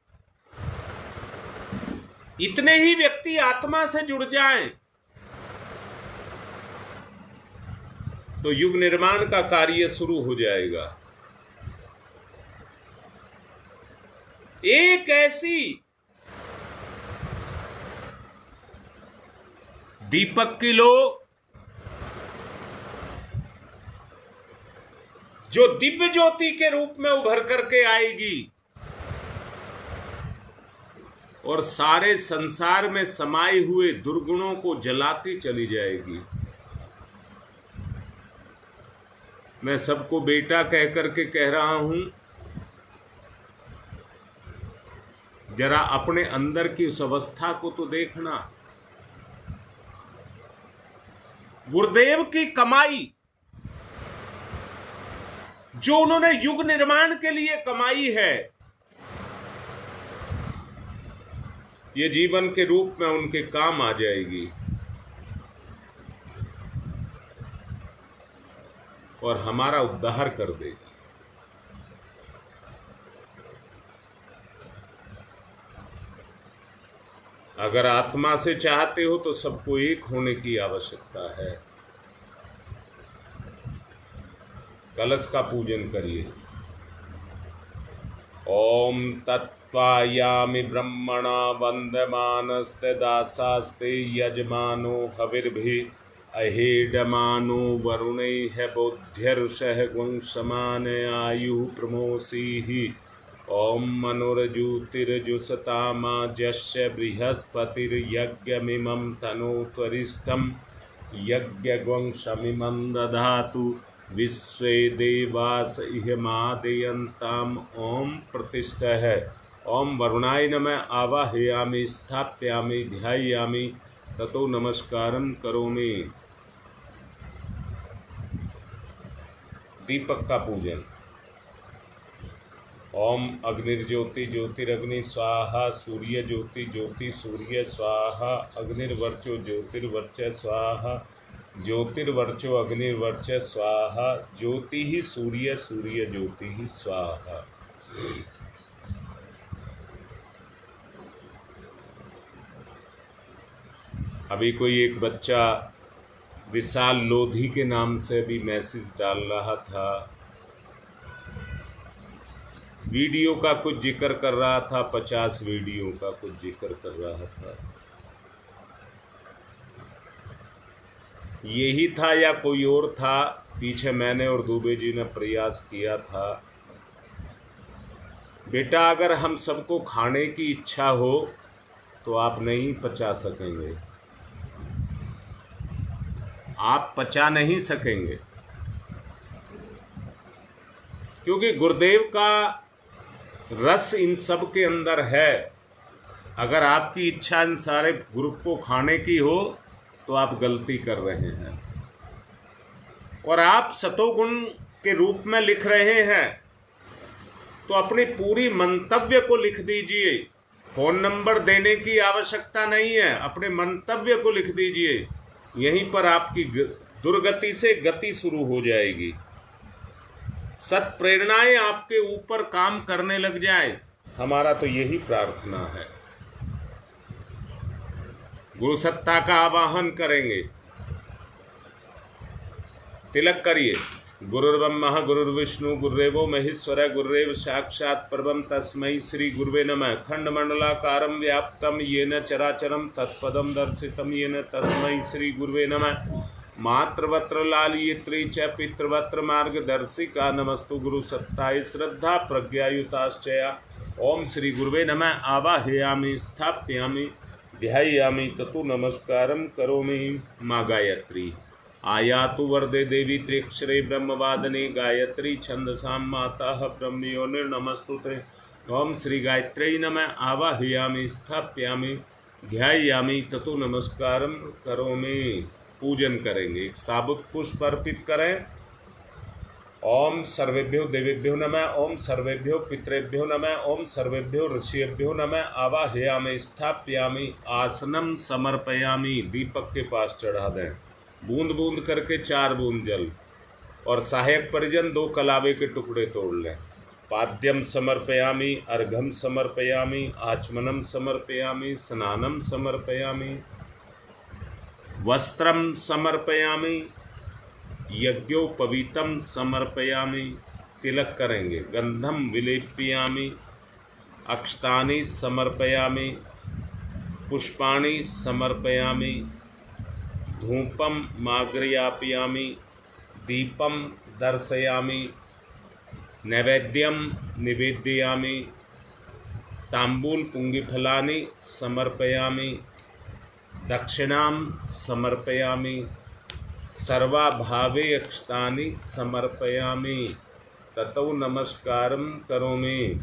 इतने ही व्यक्ति आत्मा से जुड़ जाएं, तो युग निर्माण का कार्य शुरू हो जाएगा। एक ऐसी दीपक की लो जो दिव्य ज्योति के रूप में उभर करके आएगी और सारे संसार में समाये हुए दुर्गुणों को जलाती चली जाएगी। मैं सबको बेटा कह करके कह रहा हूं, जरा अपने अंदर की उस अवस्था को तो देखना। गुरुदेव की कमाई जो उन्होंने युग निर्माण के लिए कमाई है, ये जीवन के रूप में उनके काम आ जाएगी और हमारा उद्धार कर देगी। अगर आत्मा से चाहते हो तो सबको एक होने की आवश्यकता है। कलश का पूजन करिए। ओम तत्त्वायामि ब्रह्मणा वंदमानस्ते दासास्ते यजमानो हविर्भि अहेडमानो वरुणैः बोध्यर्षः गुंसमान आयुः प्रमोसीहि। ओम मनुर्ज्योतिर्जुषतामा जस्य बृहस्पतिर्यज्ञमिमं तनोत्वरिष्ठं यज्ञगुंसमिमं दधातु विश्वे देवास इहमादयन्ताम्। ओम प्रतिष्ठः। ओम वरुणाय नमः आवाहयामि स्थापयामि ध्यायामि ततो नमस्कारं करोमि। दीपक का पूजन। ओम अग्निर्ज्योति ज्योतिरग्नि स्वाहा, सूर्य ज्योति ज्योति सूर्य स्वाहा, अग्निर्वर्चो ज्योतिर्वर्च स्वाहा, ज्योतिर्वर्चो अग्निर्वर्च स्वाहा, ज्योति ही सूर्य सूर्य ज्योति ही स्वाहा। अभी कोई एक बच्चा विशाल लोधी के नाम से भी मैसेज डाल रहा था, वीडियो का कुछ जिक्र कर रहा था, 50 वीडियो का कुछ जिक्र कर रहा था। यही था या कोई और था? पीछे मैंने और दुबे जी ने प्रयास किया था। बेटा, अगर हम सबको खाने की इच्छा हो तो आप नहीं पचा सकेंगे, आप पचा नहीं सकेंगे, क्योंकि गुरुदेव का रस इन सब के अंदर है। अगर आपकी इच्छा इन सारे ग्रुप को खाने की हो तो आप गलती कर रहे हैं। और आप सतोगुण के रूप में लिख रहे हैं तो अपनी पूरी मंतव्य को लिख दीजिए। फोन नंबर देने की आवश्यकता नहीं है, अपने मंतव्य को लिख दीजिए। यहीं पर आपकी दुर्गति से गति शुरू हो जाएगी। सत प्रेरणाएं आपके ऊपर काम करने लग जाए, हमारा तो यही प्रार्थना है। गुरु सत्ता का आवाहन करेंगे। तिलक करिए। गुरुर्ब्रह्मा गुरुर्विष्णु गुरुदेवो महेश्वर गुरुरेव साक्षात् परब्रह्म तस्मै श्री गुरुवे नमः। खंडमंडलाकारं व्याप्तं येन चराचरं तत्पदं दर्शितं येन तस्मै श्री गुरुवे नमः। मातृवत्र लालियत्री च पितृवत्र मार्गदर्शिका नमस्तु गुरु सत्ताय श्रद्धा प्रज्ञायुताश्चया। ओम श्री गुरुवे नमः। आवाहयामि स्थापयामि ध्यायामि ततु नमस्कारं करोमि। माँ गायत्री आयातु वरदे देवी त्र्यक्षरे ब्रह्मवादने गायत्री छंदसां माता ब्रह्मयोनिर्नमस्तुते। ओम श्री गायत्री नमः। आवाहयामि स्थापयामि ध्यायामि ततु नमस्कारं करोमि। पूजन करेंगे। एक साबुत पुष्प अर्पित करें। ओम सर्वेभ्यो देवेभ्यो नमः। ओम सर्वेभ्यो पितरेभ्यो नमः। ओम सर्वेभ्यो ऋषिभ्यो नमः। आवाहयामि स्थापयामि आसनम समर्पयामि। दीपक के पास चढ़ा दें। बूंद बूंद करके 4 बूंद जल और सहायक परिजन 2 कलावे के टुकड़े तोड़ लें। पाद्यम समर्पयामि अर्घम समर्पयामि आचमनम समर्पयामि स्नानम समर्पयामि वस्त्रम समर्पयामि यज्ञोपवीतम समर्पयामि। तिलक करेंगे। गंधम विलेपयामि अक्षतानि समर्पयामि पुष्पाणि समर्पयामि धूपम माग्रयापयामि दीपम दर्शयामि नैवेद्यम निवेदयामि तांबूल पुंगिफलानि समर्पयामि दक्षिणां समर्पयामि सर्वाभावे अक्षतानि समर्पयामि ततौ नमस्कारं करोमि।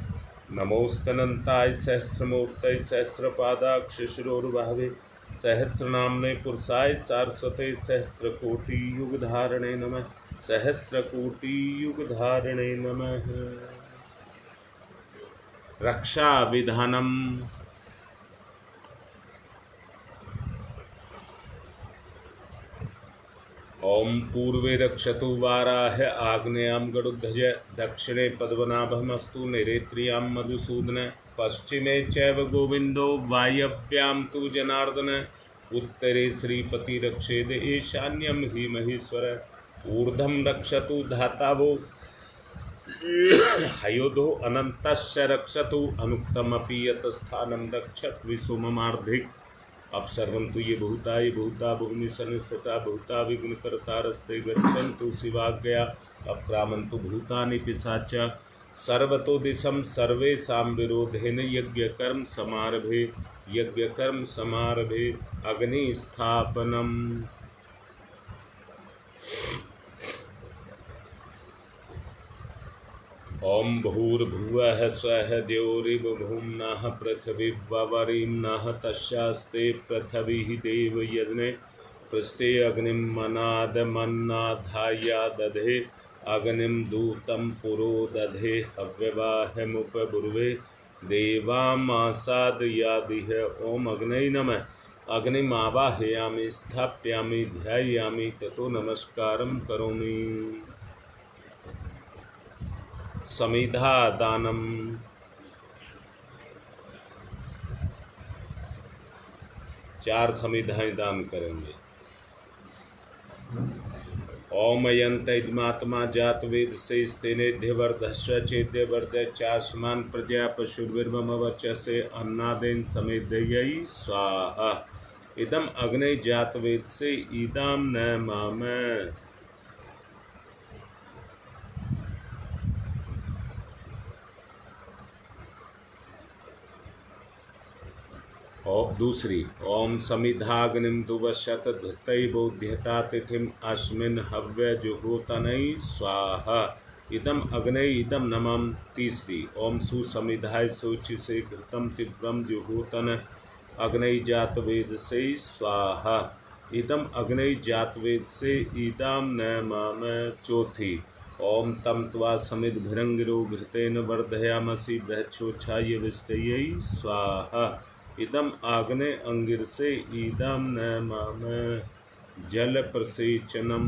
नमोस्तनन्ताय सहस्रमूर्तये सहस्रपादाक्षशिरोर्भावे सहस्रनाम्ने पुरुषाय सारस्वते सहस्रकोटि युगधारणे नमः। सहस्रकोटि युगधारणे नमः। रक्षा विधानम। ओम पूर्वे रक्षतु वाराह आग्नेयां गरुध्वज दक्षिणे पद्मनाभमस्तु नैऋत्यां मधुसूदन पश्चिमे चैव गोविंदो वायव्यां तु जनार्दन उत्तरे श्रीपति रक्षेद ईशान्यं हि महेश्वर ऊर्ध्वं रक्षतु धातावो हयोधो अनन्तस्य रक्षतु अनुक्तमपि यतस्थानं रक्षत विसुममार्धिक। अब सर्वं तु ये भूता भूमि सनिस्थिता भूता विघ्नकर्तारस्ते गच्छन्तु शिवाज्ञया अक्रामन्तु भूतानि पिशाच सर्वतो दिशं सर्वेषां विरोधेन यज्ञकर्म समारभे अग्निस्थापनम्। ओम भूर्भुवः स्वः द्यौरिव भूम्नः पृथिवीवरीम्नः तस्यास्ते पृथिवी देव यज्ञे पृष्ठे अग्निं मनादमन्नाधाया दधे अग्निं दूतं पुरो दधे हव्यवाहमुपबुर्वे देवामासादयादिह। ओम अग्नये नमः। अग्निमावाहयामि स्थापयामि ध्यायामि ततो नमस्कारं करोमि। समिधा दानम। चार समिधाएं दान करेंगे। ओम यंतमात्मा जात वेद से स्तेनेध्यवर्धस्व चेद्यवर्ध चास्मान प्रजा पशुर्विर्मम वचसे अन्नादेन समेदयी स्वाहा। इदम अग्नि जात वेद से ईदाम न माम। और दूसरी ओम समिधाग्निम दुवशत धृतैबोध्यता तिथिम अस्मिन् हव्य जुहोतनै स्वाहा। इदम अग्नि इदम नमम। तीसरी ओम सुसमिधाय सोचि से घृतम तीव्रम जुहोतन अग्नि जात वेद से स्वाहा। इदम अग्नि जात वेद से ईदाम न माम। चौथी ओम तम त्वा समिध भिरंगिरो घृतेन वर्धयामसि बृहच्छोछाय विष्टयै स्वाहा। इदम आग्ने अंगिर से ईदम न माम। जल प्रसेचनम।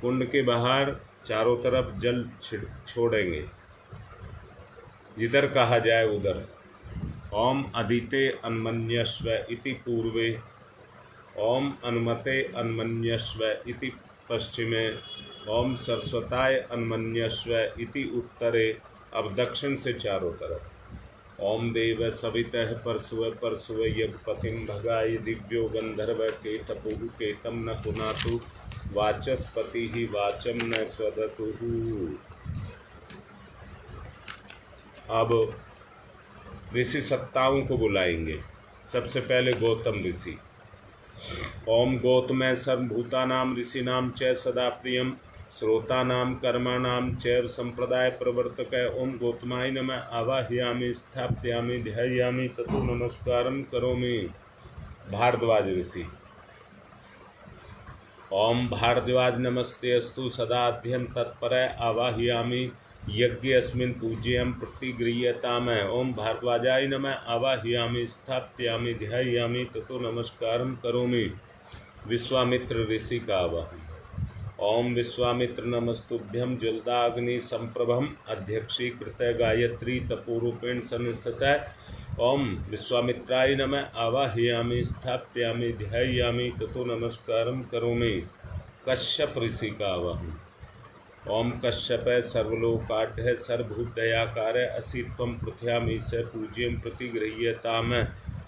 कुंड के बाहर चारों तरफ जल छोड़ेंगे, जिधर कहा जाए उधर। ओम अदिते अन्मन्यस्व इति पूर्वे, ओम अनुमते अन्मन्यस्व इति पश्चिमे, ओम सरस्वताय अन्मन्यस्व इति उत्तरे। अब दक्षिण से चारों तरफ। ओम देव सवितः परसुव परसुव यज्ञपतिं भगाय दिव्यो गंधर्व केतपुः केतं न पुनातु वाचस्पति ही वाचम न स्वदतु। अब ऋषि सत्ताओं को बुलाएंगे। सबसे पहले गौतम ऋषि। ओम गौतम सर्वभूतानां ऋषीणां च सदा प्रियं श्रोतानां कर्माणां चैव संप्रदाय प्रवर्तक। ओम गौतमाय नमः आवाहयामि स्थापयामि ध्यायामि ततो नमस्कारं करोमि। भारद्वाज ऋषि। ओम भारद्वाज नमस्ते अस्तु सदाध्यं तत्पर आवाहयामि यज्ञेऽस्मिन् पूज्यं प्रतिगृह्यताम्। ओम भारद्वाजाय नमः आवाहयामि स्थापयामि ध्यायामि ततो नमस्कारं करोमि। विश्वामित्र ऋषि का आवाहन। ओम विश्वामित्र नमस्तुभ्यं ज्वलदाग्नि संप्रभम अध्यक्षीकृत गायत्री तपोरूपेण संस्थितः। ओम विश्वामित्राय नमः आवाहयामि स्थापयामि ध्यायामि ततो नमस्कारं करोमि। कश्यप ऋषि का आवाहन। ओम कश्यप सर्वलोकाढ्य सर्वभूतदयाकार असित्वं पृथ्व्यामीश पूज्यं प्रतिगृह्यताम्।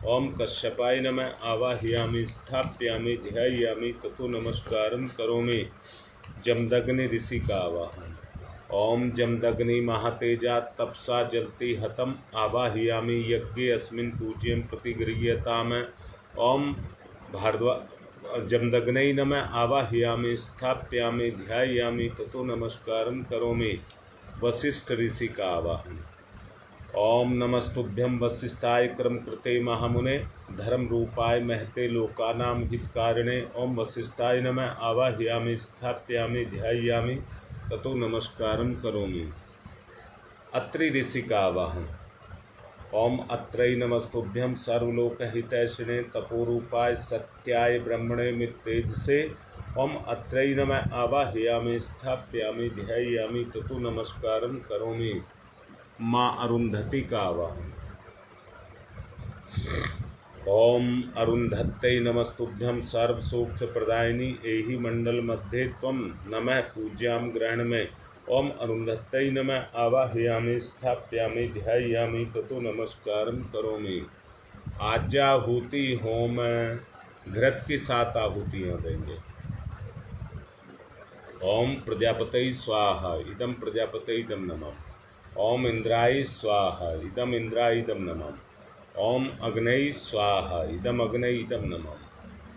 ओम कश्यपाय नमः आवाहयामि स्थापयामि ध्यायामि ततो नमस्कारं करोमि। जमदग्नि ऋषि का आवाहन। ओम जमदग्नि महातेजा तपसा जलति हतम आवाहयामि यज्ञे अस्मिन् पूज्यं प्रतिगृह्यताम्। ओम जमदग्नै नमः आवाहयामि स्थापयामि ध्यायामि ततो नमस्कारं करोमि। वशिष्ठ ऋषि का आवाहन। ओम नमस्तुभ्यं वसिष्ठाय क्रमकृते महामुने धर्म रूपाय महते लोकानां हितकारिणे। ओम वसिष्ठाय नमः आवाहयामि स्थापयामि ध्यायामि ततो नमस्कारं करोमि। अत्रि ऋषि का आवाहन। ओम अत्रै नमस्तुभ्यं सर्वलोकहितैषिणे तपोरूपाय सत्याय ब्रह्मणे मित्तेजसे। ओम अत्रै नमः आवाहयामि स्थापयामि ध्यायामि ततो नमस्कारं करोमि। माँ अरुंधति का आवाहन। ओम अरुंधत्यै नमस्तुभ्यं सर्वसौख्यप्रदायिनी एहि मंडल मध्ये त्वं नमः पूज्यां ग्रहण में। ओम अरुंधत्यै नमः आवाहयामि स्थापयामि ध्यायामि ततो नमस्कारं करोमि। आज्याहुति होम घृत की 7 आहुतियाँ देंगे। ओम प्रजापतये स्वाहा इदं प्रजापतये इदं नमः। ओम इंद्राय स्वाहा इदम इंद्राय इदम नमः। ओम अग्नये स्वाहा इदम अग्नये इदम नमः।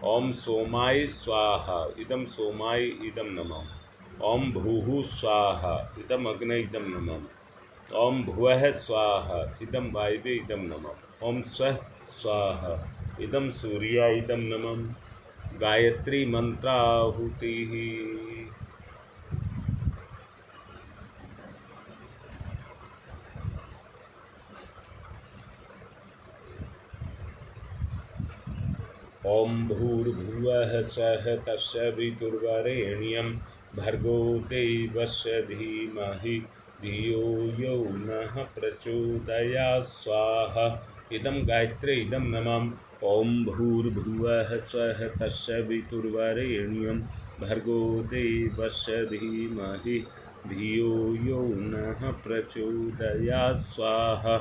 ओम सोमाय स्वाहा इदम सोमाय इदम नमः। ओम भूः स्वाहा इदम अग्नये इदम नमः। ओम भुवः स्वाहा इदम वायवे इदम नमः। ओम स्वः स्वाहा इदम सूर्याय इदम नमः। गायत्री मंत्राहुतिः। ओम भूर्भुवः स्वः तत्सवितुर्वरेण्यं भर्गो देवस्य धीमहि धियो यो नः प्रचोदयात् स्वाहा। इदं गायत्री इदं नमः। ओम भूर्भुवः स्वः तत्सवितुर्वरेण्यं भर्गो देवस्य धीमहि धियो यो नः प्रचोदयात् स्वाहा।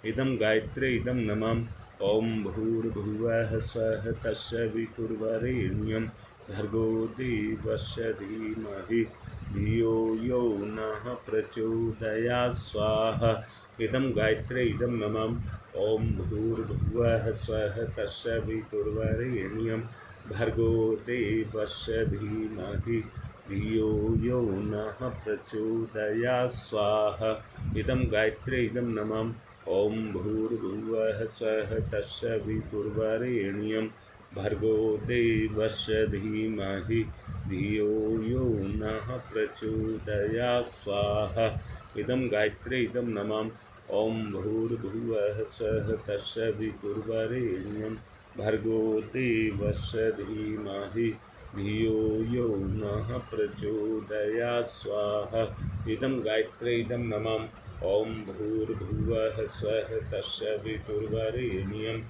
इदं गायत्री इदं नमः। ओम भूर्भुवः स्वः तत्सवितुर्वरेण्यं भर्गो देवस्य धीमहि धियो यो नः प्रचोदयात् स्वाहा। इदं गायत्री इदं नमः। ओम भूर्भुवः स्वः तत्सवितुर्वरेण्यं भर्गो देवस्य धीमहि धियो यो नः प्रचोदयात् स्वाहा। इदं गायत्री इदं नमः। ओम भूर्भुवः स्वः तत्सवितुर्वरेण्यं भर्गो देवस्य धीमहि धियो यो नः प्रचोदयात् स्वाहा। इदं गायत्री इदं नमः। ओम भूर्भुवः स्वः तत्सवितुर्वरेण्यं भर्गो देवस्य धीमहि धियो यो नः प्रचोदयात् स्वाहा। इदं गायत्री इदं नमः। ओम भूर्भुवः स्वः तत्सवितुर्वरेण्यं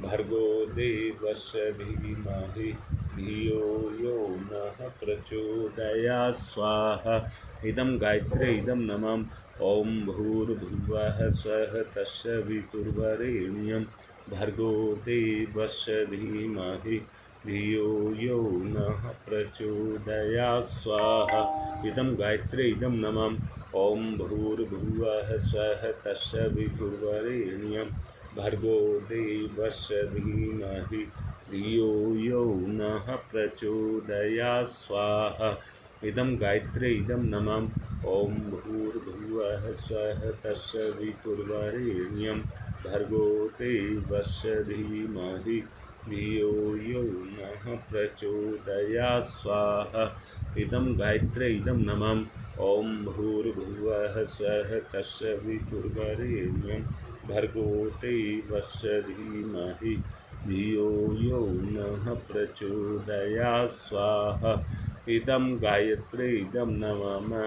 भर्गो देवस्य धीमहि धियो यो नः प्रचोदयात् स्वाहा। इदं गायत्रे इदं नमः। ओम भूर्भुवः स्वः तत्सवितुर्वरेण्यं भर्गो देवस्य धीमहि धियो यो नः प्रचोदयात् स्वाहा। इदं गायत्रे इदं नमः। ओम भूर्भुवः स्वः तत्सवितुर्वरेण्यं भर्गो देवस्य धीमहि धियो यो नः प्रचोदयात् स्वाहा। इदं गायत्रे इदं नमः। ओम भूर्भुवः स्वः तत्सवितुर्वरेण्यं भर्गो देवस्य धीमहि धियो यो नः प्रचोदयात् स्वाहा। इदं गायत्रे इदं नमः। ओम भूर्भुवः स्वः तत्सवितुर्वरेण्यं भर्गो देवस्य धीमहि धियो यो नः प्रचोदयात् स्वाहा। इदं गायत्रे इदं नमः।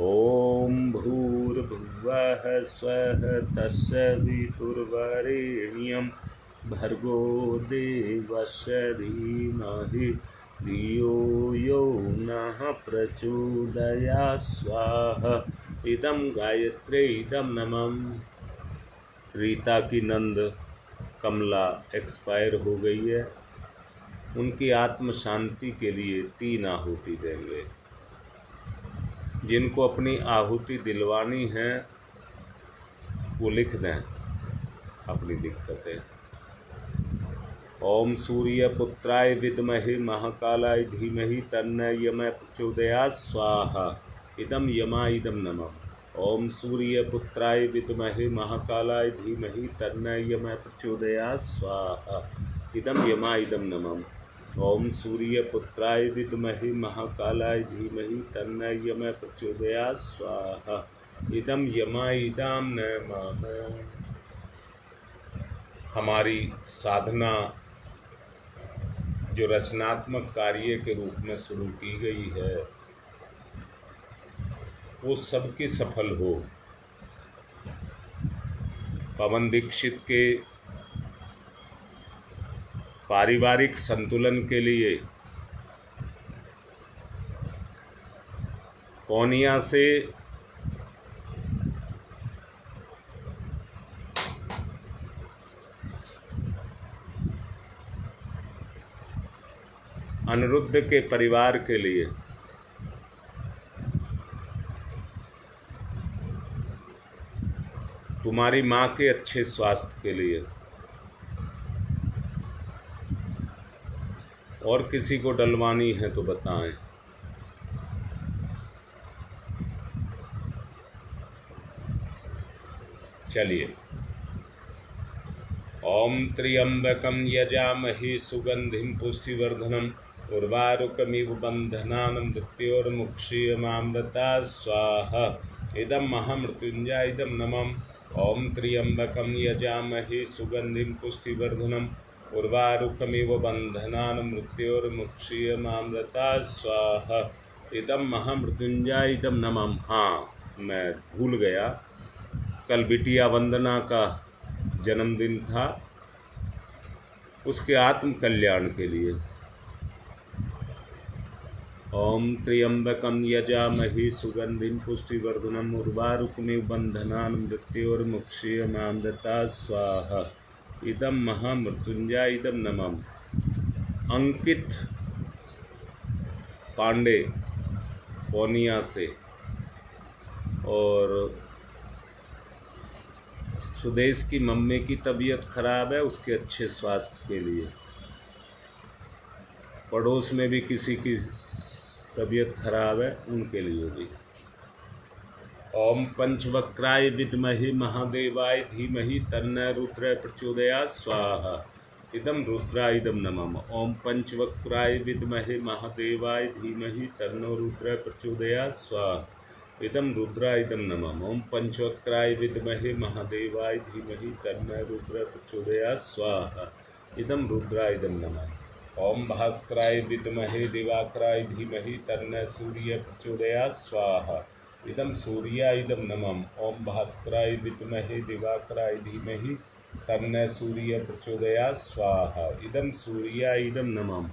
ओम भूर्भुवः स्वः तत्सवितुर्वरेण्यं भर्गो देवस्य धीमहि धियो यो नः प्रचोदयात् स्वाहा। इदं गायत्रे इदं नमः। रीता की नंद कमला एक्सपायर हो गई है, उनकी आत्म शांति के लिए 3 आहुति देंगे। जिनको अपनी आहुति दिलवानी है वो लिख दें अपनी दिक्कतें। ओम सूर्य पुत्राय विद्महे महाकालाय धीमहि तन्नो यमः प्रचोदयात् स्वाहा। इदं यमा इदं नमः। ओम सूर्य पुत्राय विद्महे महाकालाय धीमहि तन्नो यमः प्रचोदयात् स्वाहा। इदं यमा इदं नमः। ओम सूर्य पुत्राय विद्महे महाकालाय धीमहि तन्नो यमः प्रचोदयात् स्वाहा। इदं यमा इदं नमः। हमारी साधना जो रचनात्मक कार्य के रूप में शुरू की गई है वो सबकी सफल हो। पवन दीक्षित के पारिवारिक संतुलन के लिए पौनिया से अनिरुद्ध के परिवार के लिए तुम्हारी माँ के अच्छे स्वास्थ्य के लिए और किसी को डलवानी है तो बताएं। चलिए। ओम त्र्यंबकं यजामहे सुगंधिं पुष्टिवर्धनम् उर्वारुकमिव बन्धनान् मृत्योर्मुक्षीयमामृतात् स्वाहा। इदं महामृत्युंजय इदं नमः। ओम त्र्यंबकं यजामहे सुगंधिं पुष्टिवर्धनम् उर्वारुकमिव बन्धनान् मृत्योर्मुक्षीयमामृतात् स्वाहा। इदं महामृत्युंजय इदं नमः। हाँ, मैं भूल गया, कल बिटिया वंदना का जन्मदिन था, उसके आत्म कल्याण के लिए। ओम त्र्यंबकं यजामहे सुगंधिं पुष्टिवर्धनम् उर्वारुकमिव बन्धनान् मृत्योर्मुक्षीयमामृतात् स्वाहा। इदं महामृत्युंजय इदं नमः। अंकित पांडे पौनिया से और सुदेश की मम्मी की तबीयत खराब है, उसके अच्छे स्वास्थ्य के लिए। पड़ोस में भी किसी की तबीयत खराब है, उनके लिए भी। ओम पंचवक्राय विद्महे महादेवाय धीमहि तन्नो रुद्र प्रचोदयात् स्वाहा। इदं रुद्राय इदं नमः। ओम पंचवक्राय विद्महे महादेवाय धीमहि तन्नो रुद्र प्रचोदयात् स्वाहा। इदं रुद्राय इदं नमः। ओम पंचवक्राय विद्महे महादेवाय धीमहि तन्नो रुद्र प्रचोदयात् स्वाहा। इदं रुद्राय इदं नमः। ओम भास्कराय विद्महे दिवाकराय धीमहि तन्नो सूर्य प्रचोदयात् स्वाहा। इदं सूर्याय इदं नमः। ओम भास्कराय विद्महे दिवाकराय धीमहि तन्नः सूर्यः प्रचोदयात् स्वाहा। इदं सूर्याय इदं नमः।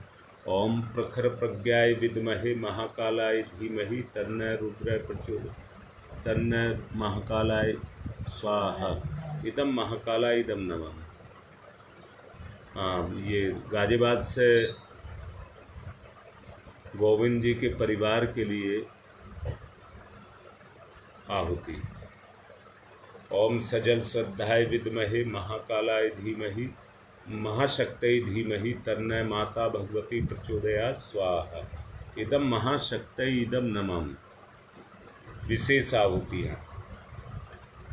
ओम प्रखर प्रज्ञाय विद्महे महाकालाय धीमहि तन्नः रुद्रः प्रचोदयात् तन्नः महाकालाय स्वाहा। इदं महाकालाय इदं नमः। ये गाजियाबाद से गोविंद जी के परिवार के लिए आहुति। ओम सजल श्रद्धाय विद्महे महाकालाय धीमहि महाशक्तये धीमहि तन्नः माता भगवती प्रचोदयात् स्वाहा। इदं महाशक्तये इदं नमः। विशेष आहुतियाँ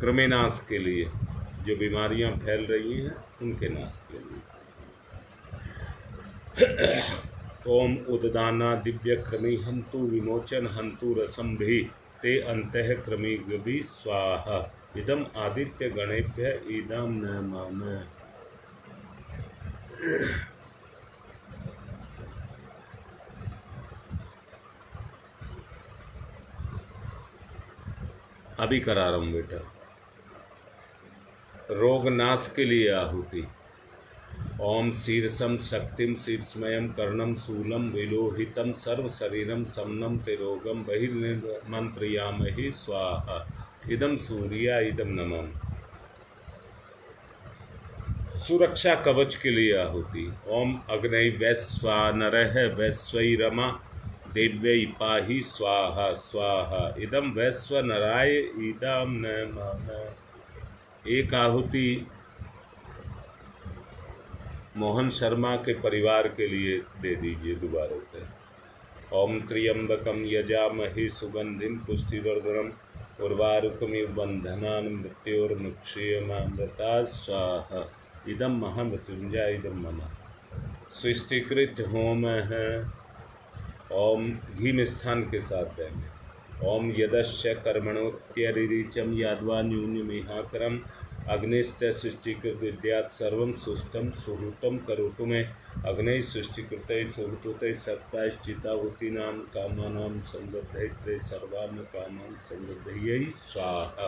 कृमि नाश के लिए, जो बीमारियां फैल रही हैं उनके नाश के लिए। ओम उददाना दिव्य क्रमी हंतु विमोचन हंतु रसम भी ते अंतः क्रमी गवि स्वाहा। इदम आदित्य गणेभ्य इदम नमः। अभी करा रहा हूँ बेटा। रोग नाश के लिए आहुति। ओम शीर्षम शक्तिम शीर्षमयम कर्णम शूलम विलोहितम सर्व शरीरम समनम तिरोगम बहिर्मंत्रयामहि स्वाहा। इदम सूर्याय इदम नमः। सुरक्षा कवच के लिए आहुति। ओम अग्नि वैश्वानरः वैश्वैरमा देव्यै पाहि स्वाहा स्वाहा। इदम वैश्वनराय इदम नमः। एक आहुति मोहन शर्मा के परिवार के लिए दे दीजिए दोबारा से। ओम त्र्यंबकम यजामहे सुगंधिम पुष्टिवर्धनम उर्वारुकमिव बंधनान् मृत्योर्मुक्षीयमामृतात् स्वाहा। इदम महामृत्युंजय इदम नमः। सृष्टिकृत होम है। ओम घी मिष्ठान के साथ देंगे। ओम यदस्य कर्मणोत्यरिचम यादवा न्यूनमिहाकरम अग्निश्च सृष्टिकृत विद्यात् सर्वं सुष्ठं सुहृतं करोतु मे। अग्नि सृष्टिकृतये सुहृतये सत्ताश्चिताहुतीनां कामानां समृद्धये सर्वान् कामान् समृद्धये स्वाहा।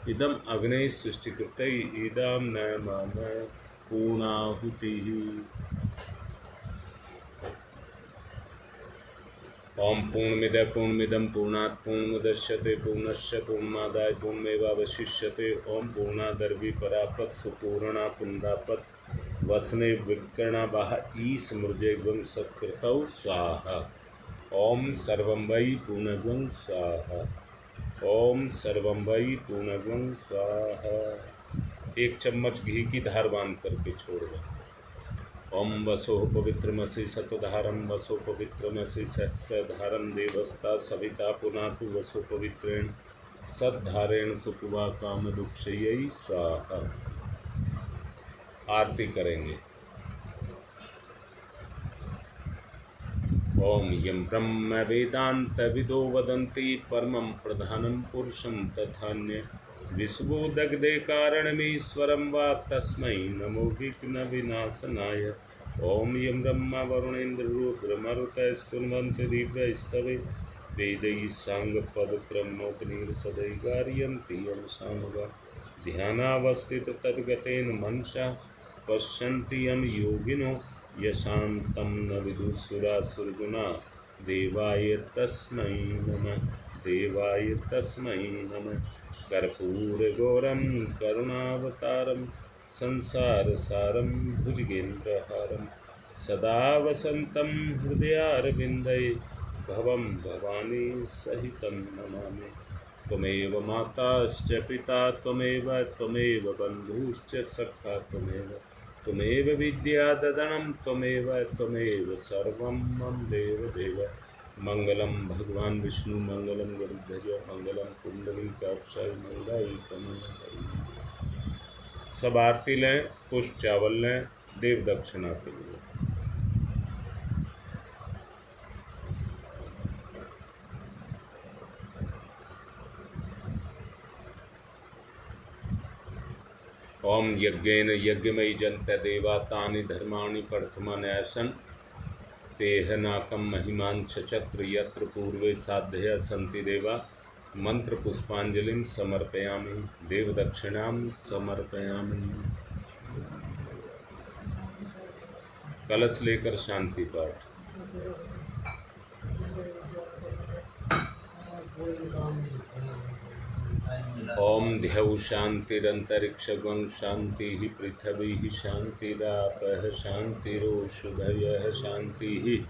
इदम अग्नि सृष्टिकृतये इदं नमः। पूर्णाहुतिः। ओम पूर्णमिदं पूर्णमिदं पूर्णात् पूर्णमुदच्यते पूर्णस्य पूर्णमादाय पूर्णमेवावशिष्यते। ओम पूर्णादर्वी परापत सुपूर्णा पुनरापत वसने विकर्णा बाह ईश मृजे गं सत्कृतौ स्वाहा। ओम सर्वं वै पूर्णगं स्वाहा। ओम सर्वं वै पूर्णगं स्वाहा। एक चम्मच घी की धार बांध करके छोड़ दो। ओम वसो पवित्रमसि सतधारम वसो पवित्रमसि सस्यधारम देवस्ता सविता पुनातु वसो पवित्रेण सद्धारेण सुपुवा काम दुक्षयै स्वाहा। आरती करेंगे। ओम यम ब्रह्म वेदांत विदो वदन्ति परमं प्रधानं पुरुषं तथान्य विश्वोदग्धे कारणमीश्वरं वा तस्मै नमो विघ्न विनाशनाय। ओम यं ब्रह्मा वरुणेन्द्र रुद्रमरुतः स्तुवन्ति दिव्यैस्तवे वेदैः साङ्गपदक्रमोपनिषदैर्गार्यन्ति यं सानुगा। ध्यानावस्थित तद्गतेन मनसा पश्यन्ति यं योगिनो यशान्तं न विदुषुरासुरगुणा। देवाय तस्मै नमः। देवाय तस्मै नमः। कर्पूरगौरं करुणावतारं संसारसारं भुजगेन्द्रहारं सदा वसन्तं हृदयारविन्दे भवं भवानी सहितं नमामि। त्वमेव माताश्च पिता त्वमेव बन्धुश्च सखा त्वमेव विद्याददनं त्वमेव सर्वं मम देव। मंगलम भगवान विष्णु मंगलम गरुड़ध्वज मंगलम कुंडलीकाक्षाय मंगलम। सब आरती लें, पुष्प चावल लें देव दक्षिणा के लिए। ओम यज्ञेन यज्ञमयी जन्त देवा तानि धर्माणि प्रथमान्यासन् तेह नाकम महिमांश चक्र यत्र पूर्वे साध्य सन्ति देवा मंत्र पुष्पांजलिं समर्पयामि, देवदक्षिणां समर्पयामि। कलश लेकर शांति पाठ। ओम ध्यौ शांतिरंतरिक्षगं शांति पृथ्वी शांतिरापः शांतिरोषधयः शांति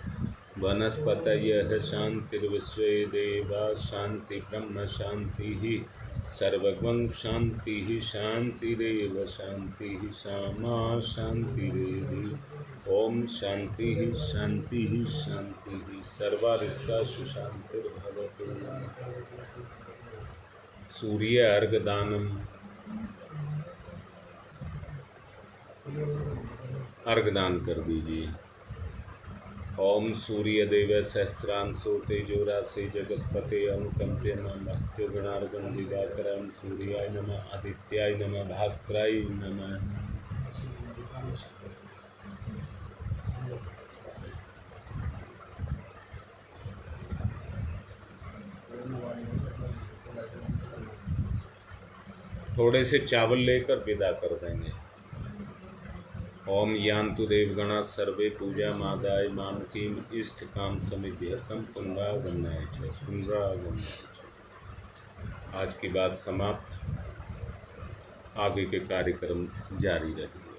वनस्पतयः शांतिर्विश्वे देवा शांति ब्रह्म शांति सर्वगं शांति शांतिरेव शांति सामा शांतिरेधि। ओम शांति शांति शांति सर्वारिष्टा सुशांतिर्भवतु। सूर्य अर्घदानम। अर्घदान कर दीजिए। ओम सूर्य देव सहस्रांशो तेजो राशि जगतपते अनुकंप्य नमः भक्तिगणार्गं दिवाकरं सूर्याय नमः आदित्याय नमः भास्कराय नमः। थोड़े से चावल लेकर विदा कर देंगे। ओम यान्तु देवगणा सर्वे पूजा मादाय मानकीम इष्ट काम समिध्यर्थम पुनरागमनाय च पुनरागमनाय च। आज की बात समाप्त। आगे के कार्यक्रम जारी रहे।